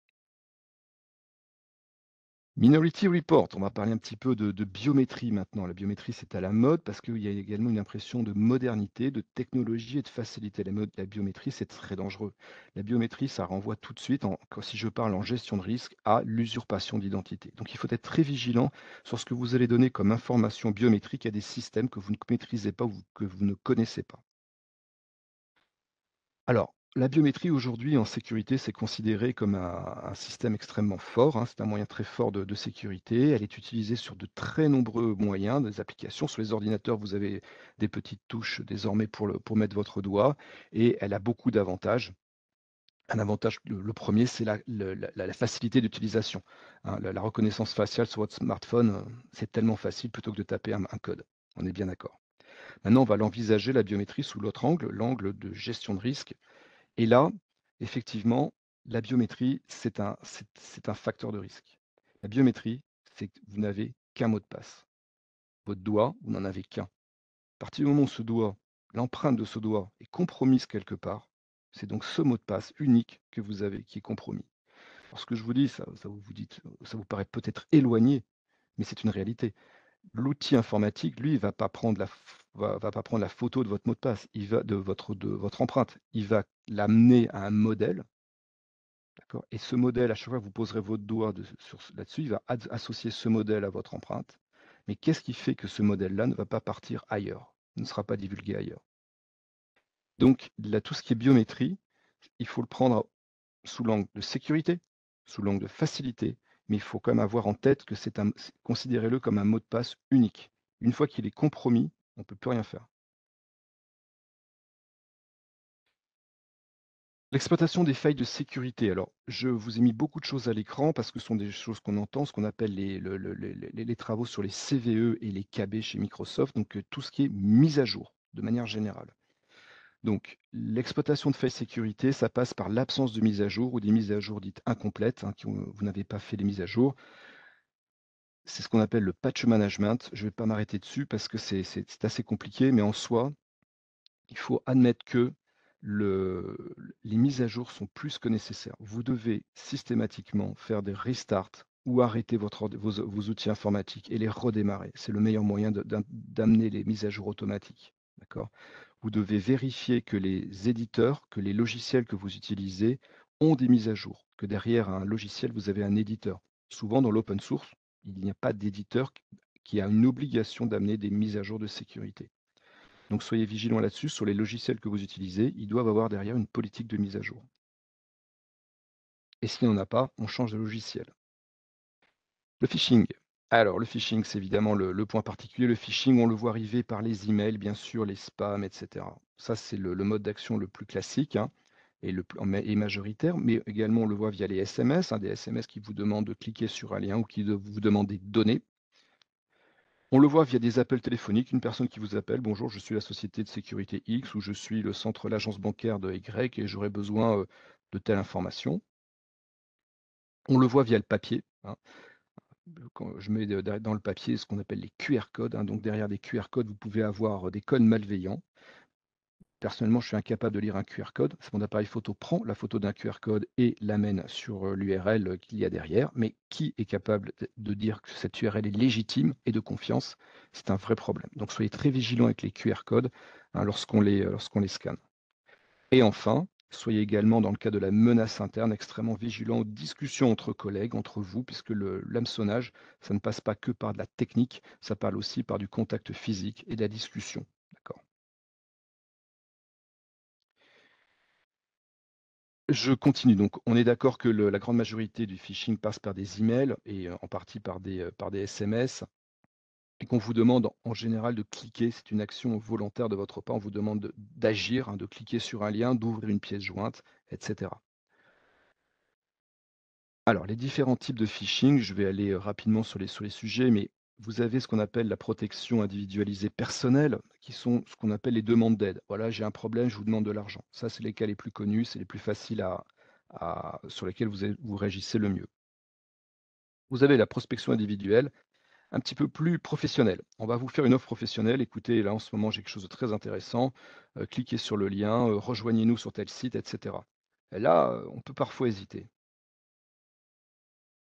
Minority Report, on va parler un petit peu de biométrie maintenant. La biométrie, c'est à la mode parce qu'il y a également une impression de modernité, de technologie et de facilité. La biométrie, c'est très dangereux. La biométrie, ça renvoie tout de suite, si je parle en gestion de risque, à l'usurpation d'identité. Donc il faut être très vigilant sur ce que vous allez donner comme information biométrique à des systèmes que vous ne maîtrisez pas ou que vous ne connaissez pas. Alors, la biométrie aujourd'hui en sécurité, c'est considéré comme un système extrêmement fort, hein. C'est un moyen très fort de sécurité. Elle est utilisée sur de très nombreux moyens, des applications. Sur les ordinateurs, vous avez des petites touches désormais pour mettre votre doigt et elle a beaucoup d'avantages. Un avantage, le premier, c'est la facilité d'utilisation, hein. La reconnaissance faciale sur votre smartphone, c'est tellement facile plutôt que de taper un code. On est bien d'accord. Maintenant, on va l'envisager, la biométrie, sous l'autre angle, l'angle de gestion de risque. Et là, effectivement, la biométrie, c'est un facteur de risque. La biométrie, c'est que vous n'avez qu'un mot de passe. Votre doigt, vous n'en avez qu'un. À partir du moment où ce doigt, l'empreinte de ce doigt est compromise quelque part, c'est donc ce mot de passe unique que vous avez qui est compromis. Alors ce que je vous dis, ça vous paraît peut-être éloigné, mais c'est une réalité. L'outil informatique, lui, va pas prendre la photo de votre mot de passe, de votre empreinte. Il va l'amener à un modèle. D'accord? Et ce modèle, à chaque fois que vous poserez votre doigt là-dessus, il va associer ce modèle à votre empreinte. Mais qu'est-ce qui fait que ce modèle-là ne va pas partir ailleurs, ne sera pas divulgué ailleurs? Donc, là, tout ce qui est biométrie, il faut le prendre sous l'angle de sécurité, sous l'angle de facilité, mais il faut quand même avoir en tête que considérez-le comme un mot de passe unique. Une fois qu'il est compromis, on ne peut plus rien faire. L'exploitation des failles de sécurité. Alors, je vous ai mis beaucoup de choses à l'écran parce que ce sont des choses qu'on entend, ce qu'on appelle les travaux sur les CVE et les KB chez Microsoft, donc tout ce qui est mise à jour, de manière générale. Donc, l'exploitation de failles de sécurité, ça passe par l'absence de mise à jour ou des mises à jour dites incomplètes, hein, vous n'avez pas fait les mises à jour. C'est ce qu'on appelle le patch management. Je ne vais pas m'arrêter dessus parce que c'est assez compliqué, mais en soi, il faut admettre que les mises à jour sont plus que nécessaires. Vous devez systématiquement faire des restarts ou arrêter vos outils informatiques et les redémarrer. C'est le meilleur moyen d'amener les mises à jour automatiques. D'accord? Vous devez vérifier que les éditeurs, que les logiciels que vous utilisez ont des mises à jour, que derrière un logiciel, vous avez un éditeur. Souvent, dans l'open source, il n'y a pas d'éditeur qui a une obligation d'amener des mises à jour de sécurité. Donc soyez vigilants là-dessus, sur les logiciels que vous utilisez, ils doivent avoir derrière une politique de mise à jour. Et s'il n'y en a pas, on change de logiciel. Le phishing. Alors, le phishing, c'est évidemment le point particulier. Le phishing, on le voit arriver par les emails, bien sûr, les spams, etc. Ça, c'est le mode d'action le plus classique, hein, et majoritaire, mais également on le voit via les SMS, hein, des SMS qui vous demandent de cliquer sur un lien ou qui vous demandent des données. On le voit via des appels téléphoniques, une personne qui vous appelle: «Bonjour, je suis la société de sécurité X» ou «Je suis l'agence bancaire de Y et j'aurais besoin, de telle information». On le voit via le papier, hein. Quand je mets dans le papier ce qu'on appelle les QR codes, hein, donc derrière des QR codes, vous pouvez avoir, des codes malveillants. Personnellement, je suis incapable de lire un QR code. Mon appareil photo prend la photo d'un QR code et l'amène sur, l'URL, qu'il y a derrière. Mais qui est capable de dire que cette URL est légitime et de confiance? C'est un vrai problème. Donc soyez très vigilants avec les QR codes, hein, lorsqu'on les scanne. Et enfin, soyez également, dans le cas de la menace interne, extrêmement vigilants aux discussions entre collègues, entre vous, puisque l'hameçonnage, ça ne passe pas que par de la technique, ça parle aussi par du contact physique et de la discussion. D'accord? Je continue. Donc, on est d'accord que la grande majorité du phishing passe par des emails et en partie par des SMS et qu'on vous demande en général de cliquer. C'est une action volontaire de votre part. On vous demande d'agir, hein, de cliquer sur un lien, d'ouvrir une pièce jointe, etc. Alors, les différents types de phishing, je vais aller rapidement sur les sujets, mais vous avez ce qu'on appelle la protection individualisée personnelle, qui sont ce qu'on appelle les demandes d'aide. Voilà, j'ai un problème, je vous demande de l'argent. Ça, c'est les cas les plus connus, c'est les plus faciles sur lesquels vous réagissez le mieux. Vous avez la prospection individuelle, un petit peu plus professionnelle. On va vous faire une offre professionnelle. Écoutez, là, en ce moment, j'ai quelque chose de très intéressant. Cliquez sur le lien, rejoignez-nous sur tel site, etc. Et là, on peut parfois hésiter.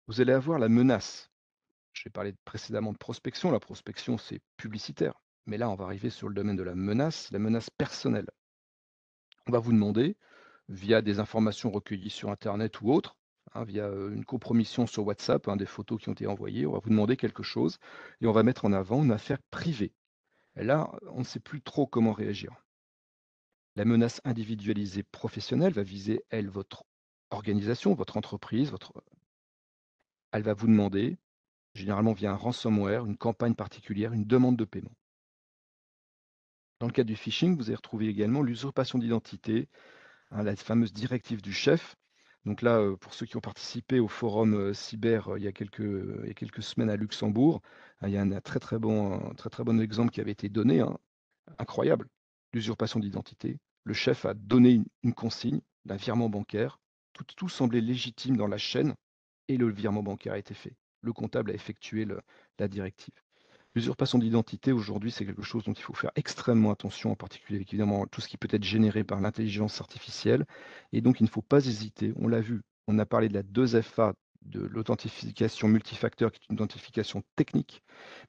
Vous allez avoir la menace. J'ai parlé précédemment de prospection. La prospection, c'est publicitaire. Mais là, on va arriver sur le domaine de la menace personnelle. On va vous demander, via des informations recueillies sur internet ou autres, hein, via, une compromission sur WhatsApp, hein, des photos qui ont été envoyées, on va vous demander quelque chose et on va mettre en avant une affaire privée. Et là, on ne sait plus trop comment réagir. La menace individualisée professionnelle va viser, elle, votre organisation, votre entreprise, elle va vous demander, généralement via un ransomware, une campagne particulière, une demande de paiement. Dans le cas du phishing, vous allez retrouver également l'usurpation d'identité, hein, la fameuse directive du chef. Donc là, pour ceux qui ont participé au forum, cyber, il y a quelques semaines à Luxembourg, il y a un très, très bon exemple qui avait été donné, hein, incroyable. L'usurpation d'identité. Le chef a donné une consigne d'un virement bancaire. Tout semblait légitime dans la chaîne et le virement bancaire a été fait. Le comptable a effectué la directive. L'usurpation d'identité, aujourd'hui, c'est quelque chose dont il faut faire extrêmement attention, en particulier avec évidemment tout ce qui peut être généré par l'intelligence artificielle. Et donc, il ne faut pas hésiter. On l'a vu, on a parlé de la 2FA, de l'authentification multifacteur, qui est une authentification technique,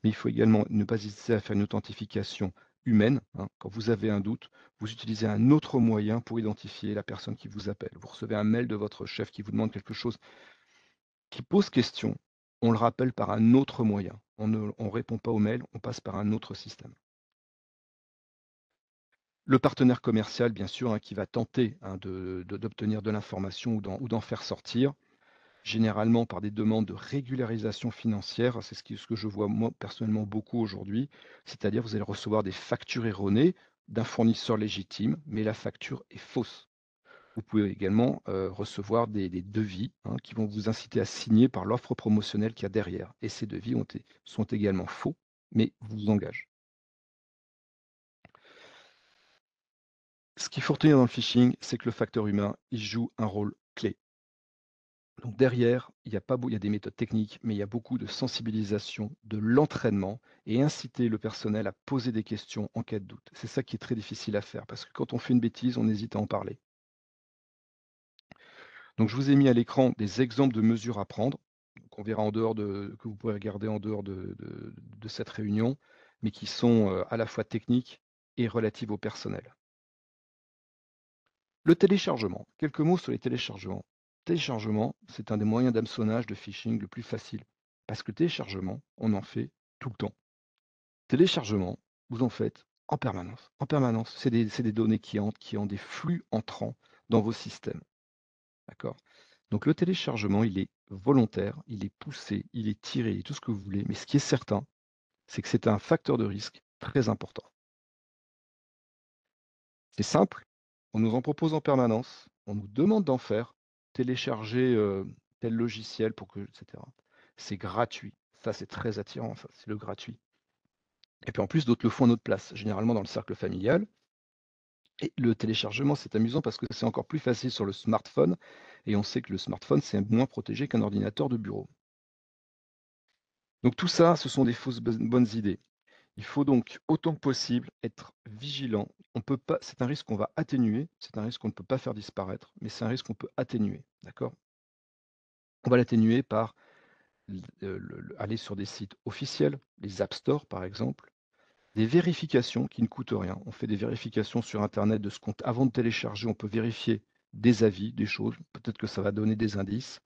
mais il faut également ne pas hésiter à faire une authentification humaine, hein. Quand vous avez un doute, vous utilisez un autre moyen pour identifier la personne qui vous appelle. Vous recevez un mail de votre chef qui vous demande quelque chose qui pose question, on le rappelle par un autre moyen. On répond pas au mail, on passe par un autre système. Le partenaire commercial, bien sûr, hein, qui va tenter, hein, d'obtenir de l'information ou d'en faire sortir, généralement par des demandes de régularisation financière. C'est ce que je vois moi personnellement beaucoup aujourd'hui. C'est-à-dire vous allez recevoir des factures erronées d'un fournisseur légitime, mais la facture est fausse. Vous pouvez également, recevoir des devis, hein, qui vont vous inciter à signer par l'offre promotionnelle qu'il y a derrière et ces devis sont également faux, mais vous engagent. Ce qu'il faut retenir dans le phishing, c'est que le facteur humain, il joue un rôle clé. Donc derrière, il y a des méthodes techniques, mais il y a beaucoup de sensibilisation, de l'entraînement et inciter le personnel à poser des questions en cas de doute. C'est ça qui est très difficile à faire parce que quand on fait une bêtise, on hésite à en parler. Donc je vous ai mis à l'écran des exemples de mesures à prendre, qu'on verra en dehors que vous pouvez regarder en dehors de cette réunion, mais qui sont, à la fois techniques et relatives au personnel. Le téléchargement, quelques mots sur les téléchargements. Téléchargement, c'est un des moyens d'hameçonnage de phishing le plus facile, parce que téléchargement, on en fait tout le temps. Téléchargement, vous en faites en permanence. En permanence, c'est des données qui entrent, qui ont des flux entrants dans vos systèmes. D'accord? Donc le téléchargement, il est volontaire, il est poussé, il est tiré, il est tout ce que vous voulez, mais ce qui est certain, c'est que c'est un facteur de risque très important. C'est simple, on nous en propose en permanence, on nous demande d'en faire, télécharger, tel logiciel pour que et cetera. C'est gratuit, ça c'est très attirant ça, c'est le gratuit. Et puis en plus, d'autres le font à notre place, généralement dans le cercle familial. Et le téléchargement, c'est amusant parce que c'est encore plus facile sur le smartphone et on sait que le smartphone, c'est moins protégé qu'un ordinateur de bureau. Donc tout ça, ce sont des fausses bonnes idées. Il faut donc autant que possible être vigilant. On peut pas, c'est un risque qu'on va atténuer, c'est un risque qu'on ne peut pas faire disparaître, mais c'est un risque qu'on peut atténuer, d'accord? On va l'atténuer par aller sur des sites officiels, les App Store par exemple, des vérifications qui ne coûtent rien. On fait des vérifications sur internet de ce qu'on avant de télécharger, on peut vérifier des avis, des choses, peut-être que ça va donner des indices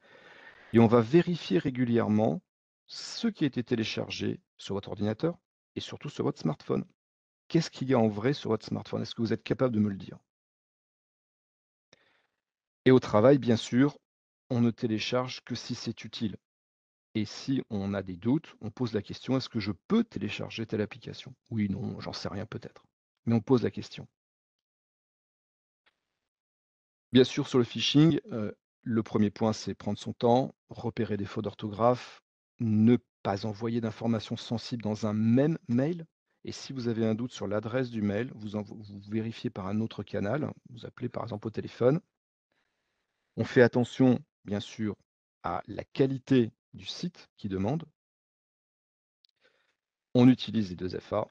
et on va vérifier régulièrement ce qui a été téléchargé sur votre ordinateur et surtout sur votre smartphone. Qu'est-ce qu'il y a en vrai sur votre smartphone? Est-ce que vous êtes capable de me le dire? Et au travail, bien sûr, on ne télécharge que si c'est utile. Et si on a des doutes, on pose la question, est-ce que je peux télécharger telle application? Oui, non, j'en sais rien peut-être. Mais on pose la question. Bien sûr, sur le phishing, le premier point, c'est prendre son temps, repérer des fautes d'orthographe, ne pas envoyer d'informations sensibles dans un même mail. Et si vous avez un doute sur l'adresse du mail, vous vérifiez par un autre canal, vous appelez par exemple au téléphone. On fait attention, bien sûr, à la qualité du site qui demande. On utilise les 2FA,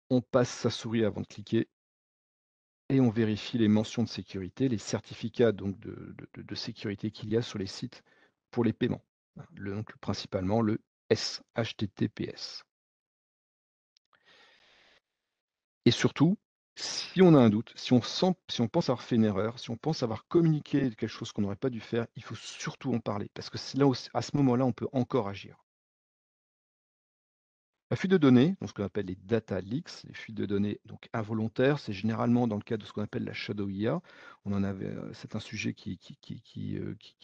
on passe sa souris avant de cliquer et on vérifie les mentions de sécurité, les certificats donc de sécurité qu'il y a sur les sites pour les paiements. Donc principalement le HTTPS. Et surtout, si on a un doute, si on pense avoir fait une erreur, si on pense avoir communiqué quelque chose qu'on n'aurait pas dû faire, il faut surtout en parler parce que c'est là où à ce moment-là, on peut encore agir. La fuite de données, donc ce qu'on appelle les data leaks, les fuites de données donc involontaires, c'est généralement dans le cadre de ce qu'on appelle la shadow IA. C'est un sujet qui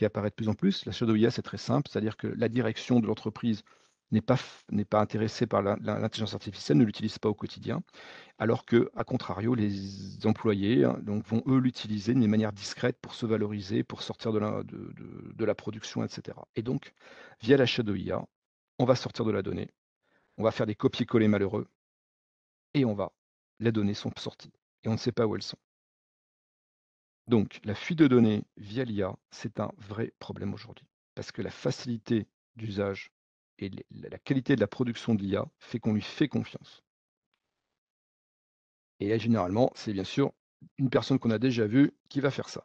apparaît de plus en plus. La shadow IA, c'est très simple, c'est-à-dire que la direction de l'entreprise n'est pas intéressée par l'intelligence artificielle, ne l'utilise pas au quotidien, alors que, à contrario, les employés hein, donc, vont eux l'utiliser de manière discrète pour se valoriser, pour sortir de la production, etc. Et donc, via la shadow IA, on va sortir de la donnée, on va faire des copier-coller malheureux et les données sont sorties et on ne sait pas où elles sont. Donc, la fuite de données via l'IA, c'est un vrai problème aujourd'hui parce que la facilité d'usage et la qualité de la production de l'IA fait qu'on lui fait confiance. Et là, généralement, c'est bien sûr une personne qu'on a déjà vue qui va faire ça.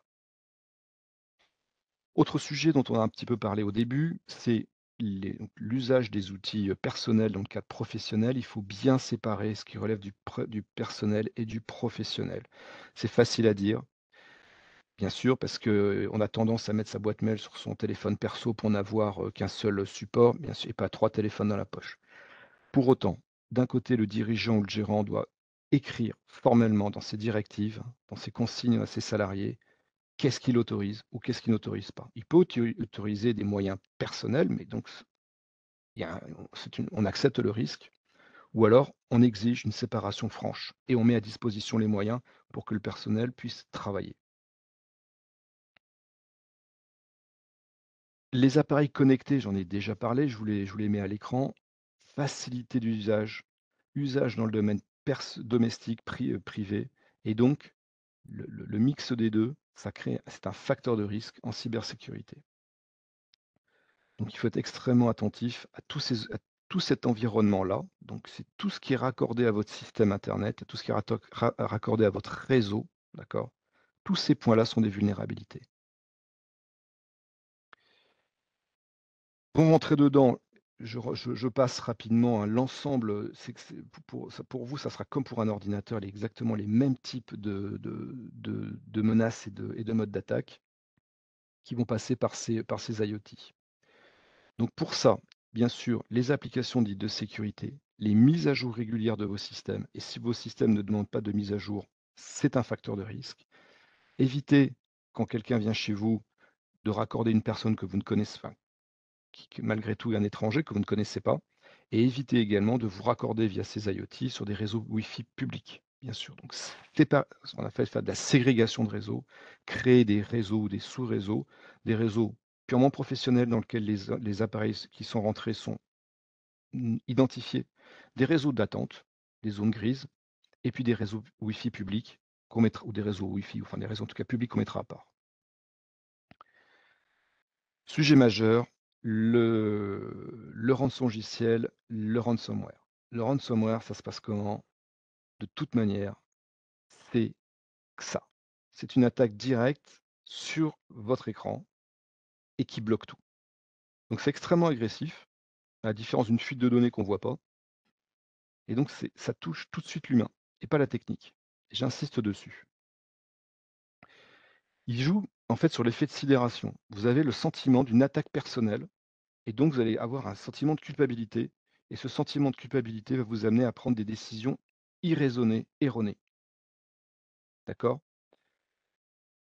Autre sujet dont on a un petit peu parlé au début, c'est l'usage des outils personnels dans le cadre professionnel. Il faut bien séparer ce qui relève du personnel et du professionnel. C'est facile à dire, bien sûr, parce qu'on a tendance à mettre sa boîte mail sur son téléphone perso pour n'avoir qu'un seul support, bien sûr, et pas trois téléphones dans la poche. Pour autant, d'un côté, le dirigeant ou le gérant doit écrire formellement dans ses directives, dans ses consignes à ses salariés, qu'est-ce qu'il autorise ou qu'est-ce qu'il n'autorise pas? Il peut autoriser des moyens personnels, mais donc il y a un on accepte le risque ou alors on exige une séparation franche et on met à disposition les moyens pour que le personnel puisse travailler. Les appareils connectés, j'en ai déjà parlé, je vous les mets à l'écran. Facilité d'usage, usage dans le domaine domestique, privé et donc le mix des 2, c'est un facteur de risque en cybersécurité. Donc il faut être extrêmement attentif à tout cet environnement-là. Donc c'est tout ce qui est raccordé à votre système internet, tout ce qui est raccordé à votre réseau, d'accord? Tous ces points-là sont des vulnérabilités. Pour rentrer dedans, je passe rapidement, hein, l'ensemble, c'est que c'est pour vous, ça sera comme pour un ordinateur, exactement les mêmes types de menaces et de modes d'attaque qui vont passer par ces IoT. Donc pour ça, bien sûr, les applications dites de sécurité, les mises à jour régulières de vos systèmes, et si vos systèmes ne demandent pas de mise à jour, c'est un facteur de risque. Évitez, quand quelqu'un vient chez vous, de raccorder une personne que vous ne connaissez pas, qui malgré tout est un étranger que vous ne connaissez pas, et évitez également de vous raccorder via ces IoT sur des réseaux Wi-Fi publics, bien sûr. Donc c'est pas ce qu'on appelle faire de la ségrégation de réseaux, créer des réseaux ou des sous-réseaux, des réseaux purement professionnels dans lesquels les appareils qui sont rentrés sont identifiés, des réseaux d'attente, des zones grises, et puis des réseaux Wi-Fi publics qu'on mettra, ou des réseaux Wi-Fi, enfin des réseaux en tout cas publics qu'on mettra à part. Sujet majeur, le rançongiciel, le ransomware. Le ransomware, ça se passe comment? De toute manière, c'est ça. C'est une attaque directe sur votre écran et qui bloque tout. Donc c'est extrêmement agressif, à la différence d'une fuite de données qu'on ne voit pas. Et donc ça touche tout de suite l'humain et pas la technique. J'insiste dessus. Il joue en fait sur l'effet de sidération. Vous avez le sentiment d'une attaque personnelle et donc vous allez avoir un sentiment de culpabilité et ce sentiment de culpabilité va vous amener à prendre des décisions irraisonnées, erronées. D'accord?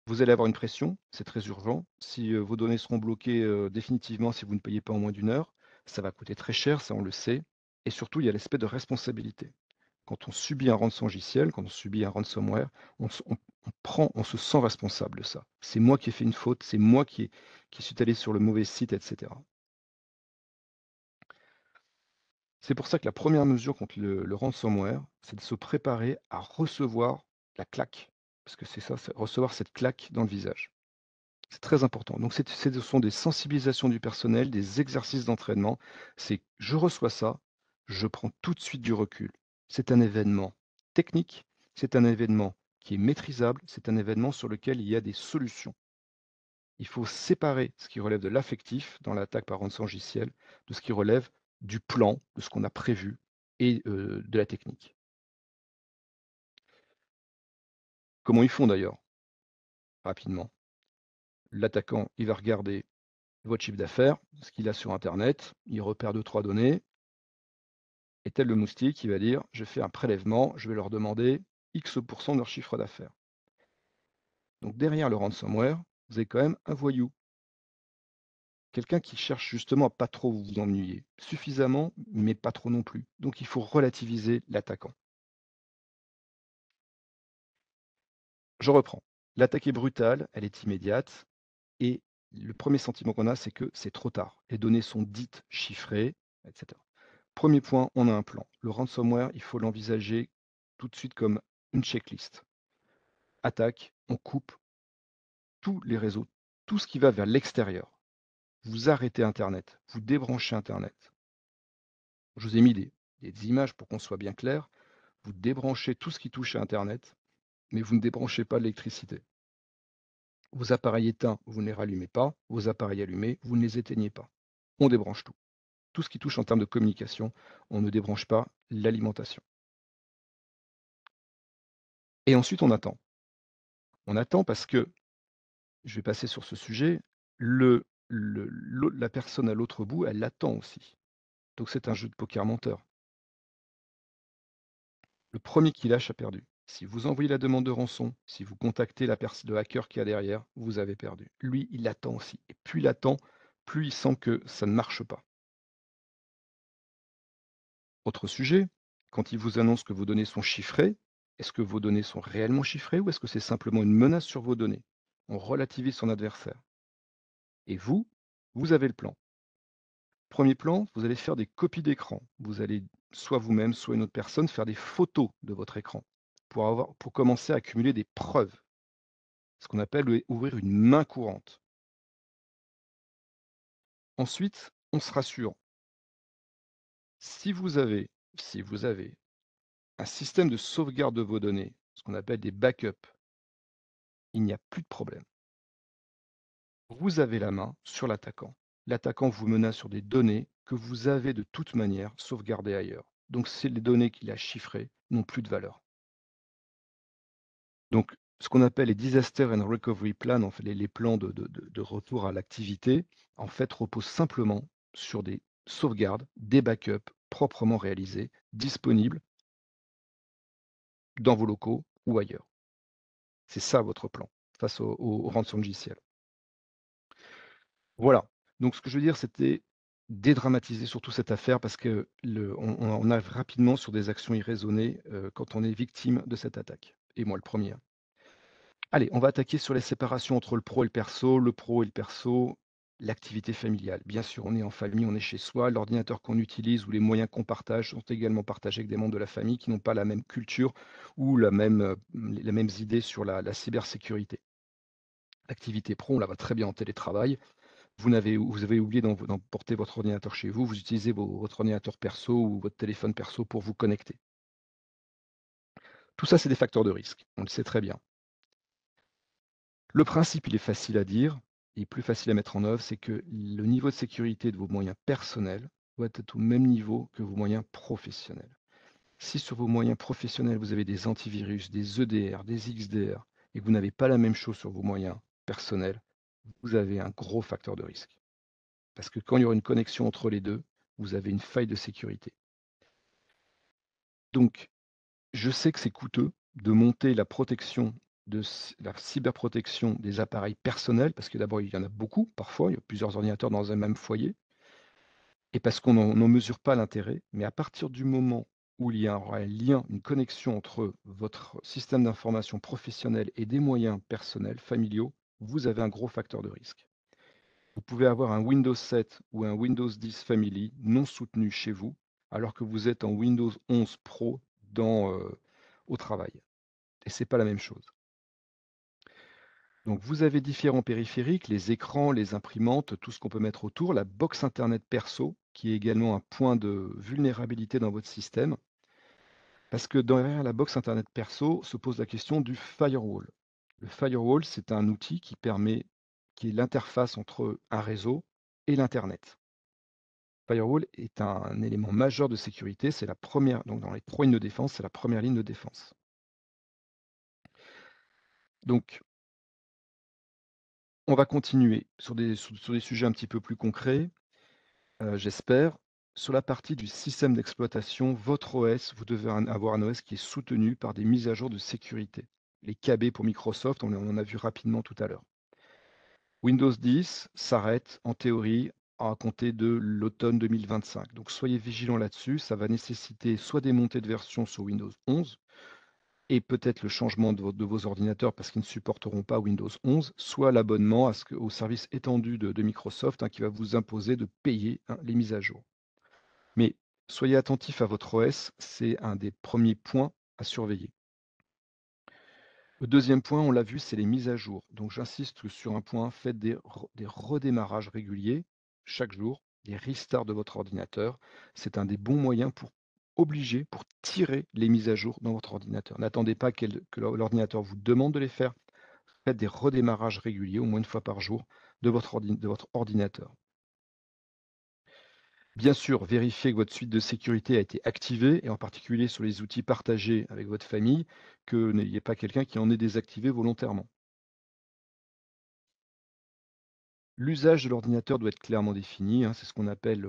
Vous allez avoir une pression, c'est très urgent. Si, vos données seront bloquées, définitivement si vous ne payez pas en moins d'une heure, ça va coûter très cher, ça on le sait et surtout il y a l'aspect de responsabilité. Quand on subit un rançongiciel, quand on subit un ransomware, on se sent responsable de ça. C'est moi qui ai fait une faute, c'est moi qui suis allé sur le mauvais site et cetera. C'est pour ça que la première mesure contre le ransomware, c'est de se préparer à recevoir la claque, parce que c'est ça, c'est recevoir cette claque dans le visage. C'est très important. Donc ce sont des sensibilisations du personnel, des exercices d'entraînement. C'est: «Je reçois ça, je prends tout de suite du recul». C'est un événement technique, c'est un événement qui est maîtrisable, c'est un événement sur lequel il y a des solutions. Il faut séparer ce qui relève de l'affectif dans l'attaque par rançongiciel de ce qui relève du plan, de ce qu'on a prévu et de la technique. Comment ils font d'ailleurs? Rapidement. L'attaquant, il va regarder votre chiffre d'affaires, ce qu'il a sur internet, il repère deux trois données et tel le moustique, il va dire: «Je fais un prélèvement, je vais leur demander X % de leur chiffre d'affaires». Donc derrière le ransomware, vous avez quand même un voyou, quelqu'un qui cherche justement à pas trop vous ennuyer, suffisamment, mais pas trop non plus. Donc il faut relativiser l'attaquant. Je reprends. L'attaque est brutale, elle est immédiate et le premier sentiment qu'on a, c'est que c'est trop tard. Les données sont dites chiffrées, etc. Premier point, on a un plan. Le ransomware, il faut l'envisager tout de suite comme une checklist. Attaque, on coupe tous les réseaux, tout ce qui va vers l'extérieur. Vous arrêtez Internet, vous débranchez Internet. Je vous ai mis des images pour qu'on soit bien clair. Vous débranchez tout ce qui touche à Internet, mais vous ne débranchez pas l'électricité. Vos appareils éteints, vous ne les rallumez pas. Vos appareils allumés, vous ne les éteignez pas. On débranche tout. Tout ce qui touche en termes de communication, on ne débranche pas l'alimentation. Et ensuite, on attend. On attend parce que, je vais passer sur ce sujet, la personne à l'autre bout, elle l'attend aussi. Donc c'est un jeu de poker menteur. Le premier qui lâche a perdu. Si vous envoyez la demande de rançon, si vous contactez le hacker qui a derrière, vous avez perdu. Lui, il attend aussi. Et plus il attend, plus il sent que ça ne marche pas. Autre sujet, quand il vous annonce que vos données sont chiffrées, est-ce que vos données sont réellement chiffrées ou est-ce que c'est simplement une menace sur vos données? On relativise son adversaire. Et vous, vous avez le plan. Premier plan, vous allez faire des copies d'écran. Vous allez, soit vous-même, soit une autre personne, faire des photos de votre écran pour commencer à accumuler des preuves, ce qu'on appelle ouvrir une main courante. Ensuite, on se rassure. Si vous avez, si vous avez un système de sauvegarde de vos données, ce qu'on appelle des backups, il n'y a plus de problème. Vous avez la main sur l'attaquant. L'attaquant vous menace sur des données que vous avez de toute manière sauvegardées ailleurs. Donc, c'est les données qu'il a chiffrées n'ont plus de valeur. Donc, ce qu'on appelle les Disaster and Recovery Plan, en fait, les plans de retour à l'activité, en fait, reposent simplement sur des sauvegardes, des backups proprement réalisés, disponibles dans vos locaux ou ailleurs. C'est ça votre plan face au rançon logiciel. Voilà. Donc, ce que je veux dire, c'était dédramatiser surtout cette affaire parce que on arrive rapidement sur des actions irraisonnées quand on est victime de cette attaque. Et moi, le premier. Allez, on va attaquer sur les séparations entre le pro et le perso, l'activité familiale. Bien sûr, on est en famille, on est chez soi, l'ordinateur qu'on utilise ou les moyens qu'on partage sont également partagés avec des membres de la famille qui n'ont pas la même culture ou les mêmes idées sur la cybersécurité. L'activité pro, on la voit très bien en télétravail. Vous avez oublié d'emporter votre ordinateur chez vous, vous utilisez votre ordinateur perso ou votre téléphone perso pour vous connecter. Tout ça, c'est des facteurs de risque, on le sait très bien. Le principe, il est facile à dire et plus facile à mettre en œuvre, c'est que le niveau de sécurité de vos moyens personnels doit être au même niveau que vos moyens professionnels. Si sur vos moyens professionnels, vous avez des antivirus, des EDR, des XDR, et que vous n'avez pas la même chose sur vos moyens personnels, vous avez un gros facteur de risque. Parce que quand il y aura une connexion entre les deux, vous avez une faille de sécurité. Donc, je sais que c'est coûteux de monter la protection la cyberprotection des appareils personnels, parce que d'abord, il y en a beaucoup, parfois, il y a plusieurs ordinateurs dans un même foyer, et parce qu'on n'en mesure pas l'intérêt. Mais à partir du moment où il y aura un lien, une connexion entre votre système d'information professionnel et des moyens personnels, familiaux, vous avez un gros facteur de risque. Vous pouvez avoir un Windows 7 ou un Windows 10 Family non soutenu chez vous, alors que vous êtes en Windows 11 Pro au travail. Et c'est pas la même chose. Donc vous avez différents périphériques, les écrans, les imprimantes, tout ce qu'on peut mettre autour, la box internet perso, qui est également un point de vulnérabilité dans votre système, parce que derrière la box internet perso se pose la question du firewall. Le firewall, c'est un outil qui est l'interface entre un réseau et l'internet. Firewall est un élément majeur de sécurité, c'est la première donc dans les 3 lignes de défense, c'est la première ligne de défense. Donc on va continuer sur des sujets un petit peu plus concrets, j'espère. Sur la partie du système d'exploitation, votre OS, vous devez avoir un OS qui est soutenu par des mises à jour de sécurité. Les KB pour Microsoft, on en a vu rapidement tout à l'heure. Windows 10 s'arrête en théorie à compter de l'automne 2025. Donc soyez vigilants là-dessus, ça va nécessiter soit des montées de version sur Windows 11 et peut-être le changement de vos ordinateurs parce qu'ils ne supporteront pas Windows 11, soit l'abonnement au service étendu de Microsoft, qui va vous imposer de payer, les mises à jour. Mais soyez attentifs à votre OS, c'est un des premiers points à surveiller. Le deuxième point, on l'a vu, c'est les mises à jour. Donc j'insiste sur un point, faites des redémarrages réguliers chaque jour, des restarts de votre ordinateur. C'est un des bons moyens pour tirer les mises à jour dans votre ordinateur. N'attendez pas que l'ordinateur vous demande de les faire. Faites des redémarrages réguliers, au moins une fois par jour, de votre ordinateur. Bien sûr, vérifiez que votre suite de sécurité a été activée, et en particulier sur les outils partagés avec votre famille, que n'y ait pas quelqu'un qui en ait désactivé volontairement. L'usage de l'ordinateur doit être clairement défini, c'est ce qu'on appelle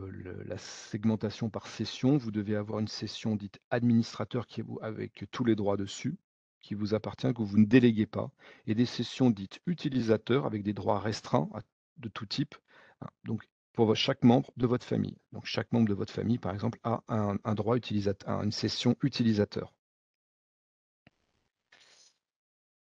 la segmentation par session. Vous devez avoir une session dite administrateur avec tous les droits dessus, qui vous appartient, que vous ne déléguez pas, et des sessions dites utilisateurs avec des droits restreints de tout type, donc pour chaque membre de votre famille. Donc chaque membre de votre famille, par exemple, a un droit utilisateur, une session utilisateur.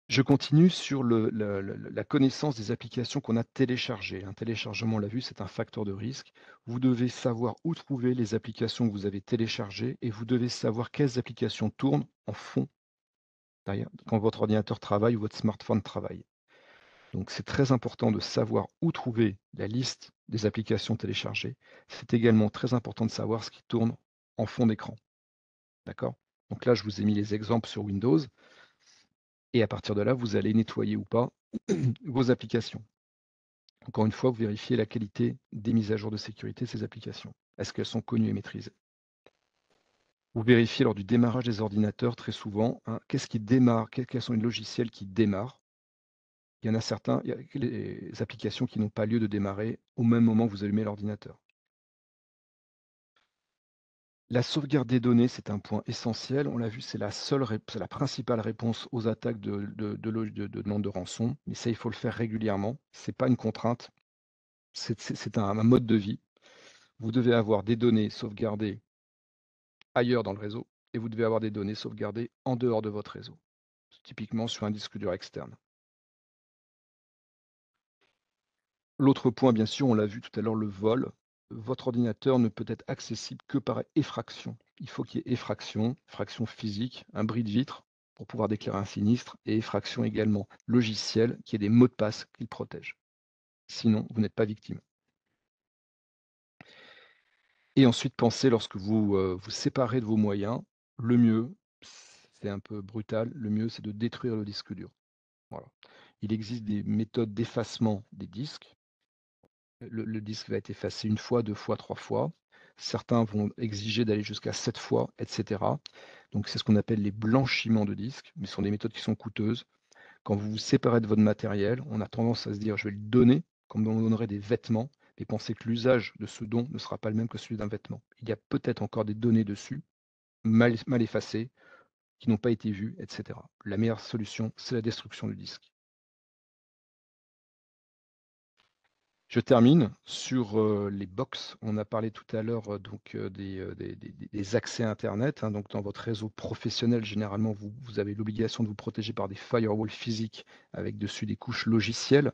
Je continue sur la connaissance des applications qu'on a téléchargées. Un téléchargement, on l'a vu, c'est un facteur de risque. Vous devez savoir où trouver les applications que vous avez téléchargées et vous devez savoir quelles applications tournent en fond derrière, quand votre ordinateur travaille ou votre smartphone travaille. Donc c'est très important de savoir où trouver la liste des applications téléchargées. C'est également très important de savoir ce qui tourne en fond d'écran. D'accord? Donc là, je vous ai mis les exemples sur Windows. Et à partir de là, vous allez nettoyer ou pas vos applications. Encore une fois, vous vérifiez la qualité des mises à jour de sécurité de ces applications. Est-ce qu'elles sont connues et maîtrisées? Vous vérifiez lors du démarrage des ordinateurs très souvent, qu'est-ce qui démarre, quels sont les logiciels qui démarrent. Il y en a certains, il y a les applications qui n'ont pas lieu de démarrer au même moment que vous allumez l'ordinateur. La sauvegarde des données, c'est un point essentiel. On l'a vu, c'est la principale réponse aux attaques de demande de rançon. Mais ça, il faut le faire régulièrement. C'est pas une contrainte, c'est un mode de vie. Vous devez avoir des données sauvegardées ailleurs dans le réseau et vous devez avoir des données sauvegardées en dehors de votre réseau, typiquement sur un disque dur externe. L'autre point, bien sûr, on l'a vu tout à l'heure, le vol. Votre ordinateur ne peut être accessible que par effraction. Il faut qu'il y ait effraction physique, un bris de vitre pour pouvoir déclarer un sinistre, et effraction également logicielle, qui est des mots de passe qu'il protège. Sinon, vous n'êtes pas victime. Et ensuite, pensez lorsque vous vous séparez de vos moyens, le mieux, c'est un peu brutal, le mieux c'est de détruire le disque dur. Voilà. Il existe des méthodes d'effacement des disques. Le disque va être effacé 1 fois, 2 fois, 3 fois. Certains vont exiger d'aller jusqu'à 7 fois, et cetera. Donc c'est ce qu'on appelle les blanchiments de disques, mais ce sont des méthodes qui sont coûteuses. Quand vous vous séparez de votre matériel, on a tendance à se dire: «Je vais le donner», comme on donnerait des vêtements, mais pensez que l'usage de ce don ne sera pas le même que celui d'un vêtement. Il y a peut-être encore des données dessus, mal effacées, qui n'ont pas été vues, et cetera. La meilleure solution, c'est la destruction du disque. Je termine sur, les box. On a parlé tout à l'heure, donc, des accès internet, donc dans votre réseau professionnel, généralement, vous avez l'obligation de vous protéger par des firewalls physiques avec dessus des couches logicielles.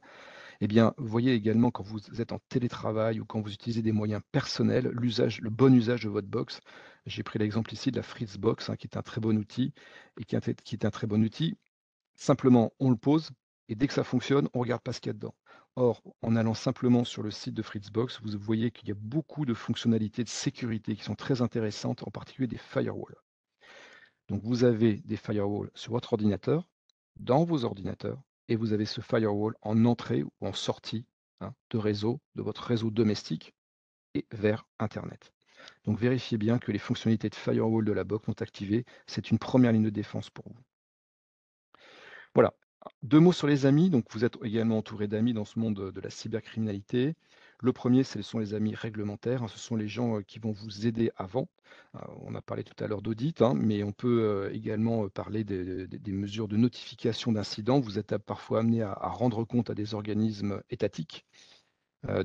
Eh bien, voyez également quand vous êtes en télétravail ou quand vous utilisez des moyens personnels, le bon usage de votre box. J'ai pris l'exemple ici de la Fritzbox, qui est un très bon outil et qui est un très bon outil. Simplement, on le pose et dès que ça fonctionne, on regarde pas ce qu'il y a dedans. Or, en allant simplement sur le site de Fritzbox, vous voyez qu'il y a beaucoup de fonctionnalités de sécurité qui sont très intéressantes, en particulier des firewalls. Donc vous avez des firewalls sur votre ordinateur, dans vos ordinateurs, et vous avez ce firewall en entrée ou en sortie, de réseau, de votre réseau domestique. et vers Internet. Donc vérifiez bien que les fonctionnalités de firewall de la box sont activées. C'est une première ligne de défense pour vous. Voilà. 2 mots sur les amis. Donc vous êtes également entouré d'amis dans ce monde, de la cybercriminalité. Le premier, ce sont les amis réglementaires, hein. Ce sont les gens, qui vont vous aider avant. On a parlé tout à l'heure d'audit, hein, mais on peut, également, parler des mesures de notification d'incidents. Vous êtes parfois amené à rendre compte à des organismes étatiques.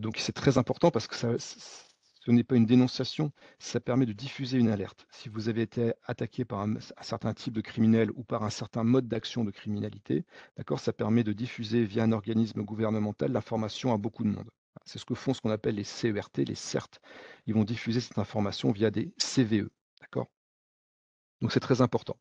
Donc c'est très important parce que ce n'est pas une dénonciation, ça permet de diffuser une alerte. Si vous avez été attaqué par un certain type de criminel ou par un certain mode d'action de criminalité, d'accord? Ça permet de diffuser via un organisme gouvernemental l'information à beaucoup de monde. C'est ce qu'on appelle les CERT, les CERT. Ils vont diffuser cette information via des CVE, d'accord? Donc c'est très important.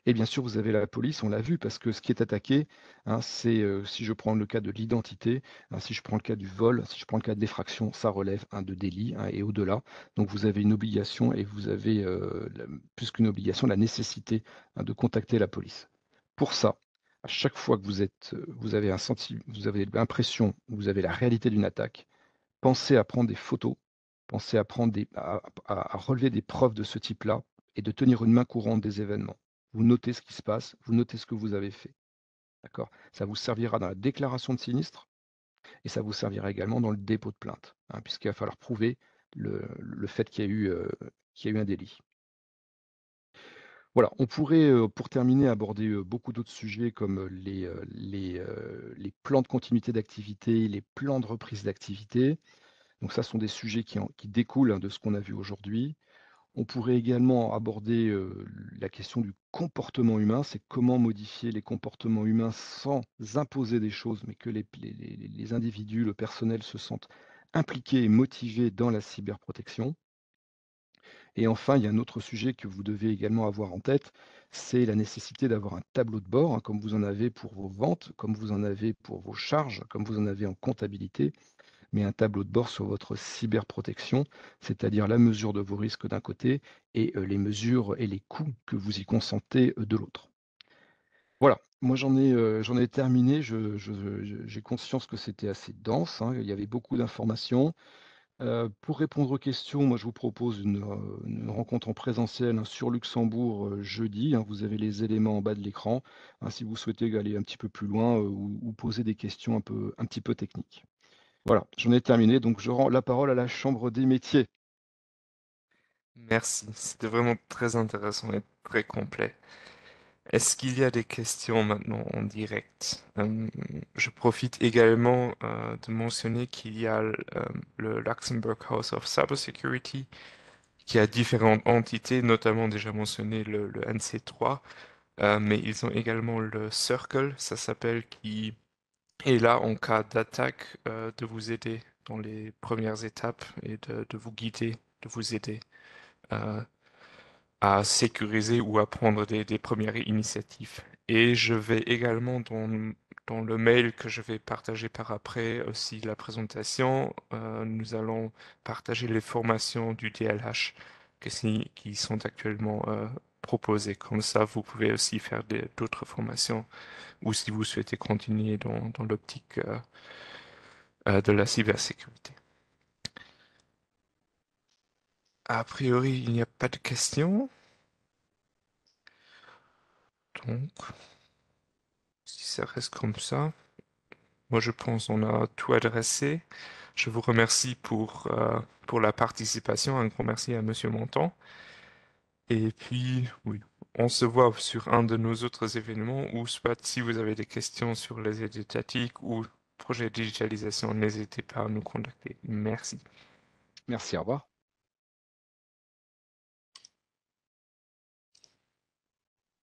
Et bien sûr, vous avez la police, on l'a vu, parce que ce qui est attaqué, hein, c'est, si je prends le cas de l'identité, hein, si je prends le cas du vol, si je prends le cas de l'effraction, ça relève, hein, de délit, hein, et au-delà. Donc vous avez une obligation et vous avez, plus qu'une obligation, la nécessité, hein, de contacter la police. Pour ça, à chaque fois que vous avez l'impression, vous avez la réalité d'une attaque, pensez à prendre des photos, pensez à prendre à relever des preuves de ce type-là et de tenir une main courante des événements. Vous notez ce qui se passe, vous notez ce que vous avez fait, d'accord? Ça vous servira dans la déclaration de sinistre et ça vous servira également dans le dépôt de plainte, hein, puisqu'il va falloir prouver le fait qu'il y a eu un délit. Voilà, on pourrait, pour terminer, aborder, beaucoup d'autres sujets comme, les plans de continuité d'activité, les plans de reprise d'activité. Donc ça, ce sont des sujets qui découlent, hein, de ce qu'on a vu aujourd'hui. On pourrait également aborder, la question du comportement humain. C'est comment modifier les comportements humains sans imposer des choses, mais que les individus, le personnel se sentent impliqués et motivés dans la cyberprotection. Et enfin, il y a un autre sujet que vous devez également avoir en tête, c'est la nécessité d'avoir un tableau de bord, hein, comme vous en avez pour vos ventes, comme vous en avez pour vos charges, comme vous en avez en comptabilité, mais un tableau de bord sur votre cyberprotection, c'est-à-dire la mesure de vos risques d'un côté et les mesures et les coûts que vous y consentez, de l'autre. Voilà, moi j'en ai terminé, j'ai conscience que c'était assez dense, hein, il y avait beaucoup d'informations. Pour répondre aux questions, moi je vous propose une rencontre en présentiel, hein, sur Luxembourg, jeudi, hein. Vous avez les éléments en bas de l'écran, hein, si vous souhaitez aller un petit peu plus loin, ou poser des questions un petit peu techniques. Voilà, j'en ai terminé, donc je rends la parole à la chambre des métiers. Merci, c'était vraiment très intéressant et très complet. Est-ce qu'il y a des questions maintenant en direct? Je profite également de mentionner qu'il y a le Luxembourg House of Cybersecurity qui a différentes entités, notamment déjà mentionné le NC3, mais ils ont également le Circle, ça s'appelle, qui est là en cas d'attaque, de vous aider dans les premières étapes et de vous guider, de vous aider euh, à sécuriser ou à prendre des premières initiatives. Et je vais également dans le mail que je vais partager par après aussi la présentation, nous allons partager les formations du DLH qui sont actuellement proposées. Comme ça, vous pouvez aussi faire d'autres formations ou si vous souhaitez continuer dans l'optique de la cybersécurité. A priori, il n'y a pas de questions, donc si ça reste comme ça. Moi, je pense qu'on a tout adressé. Je vous remercie pour la participation. Un grand merci à Monsieur Montan. Et puis, oui, on se voit sur un de nos autres événements ou soit si vous avez des questions sur les aides étatiques ou projet de digitalisation, n'hésitez pas à nous contacter. Merci. Merci, au revoir.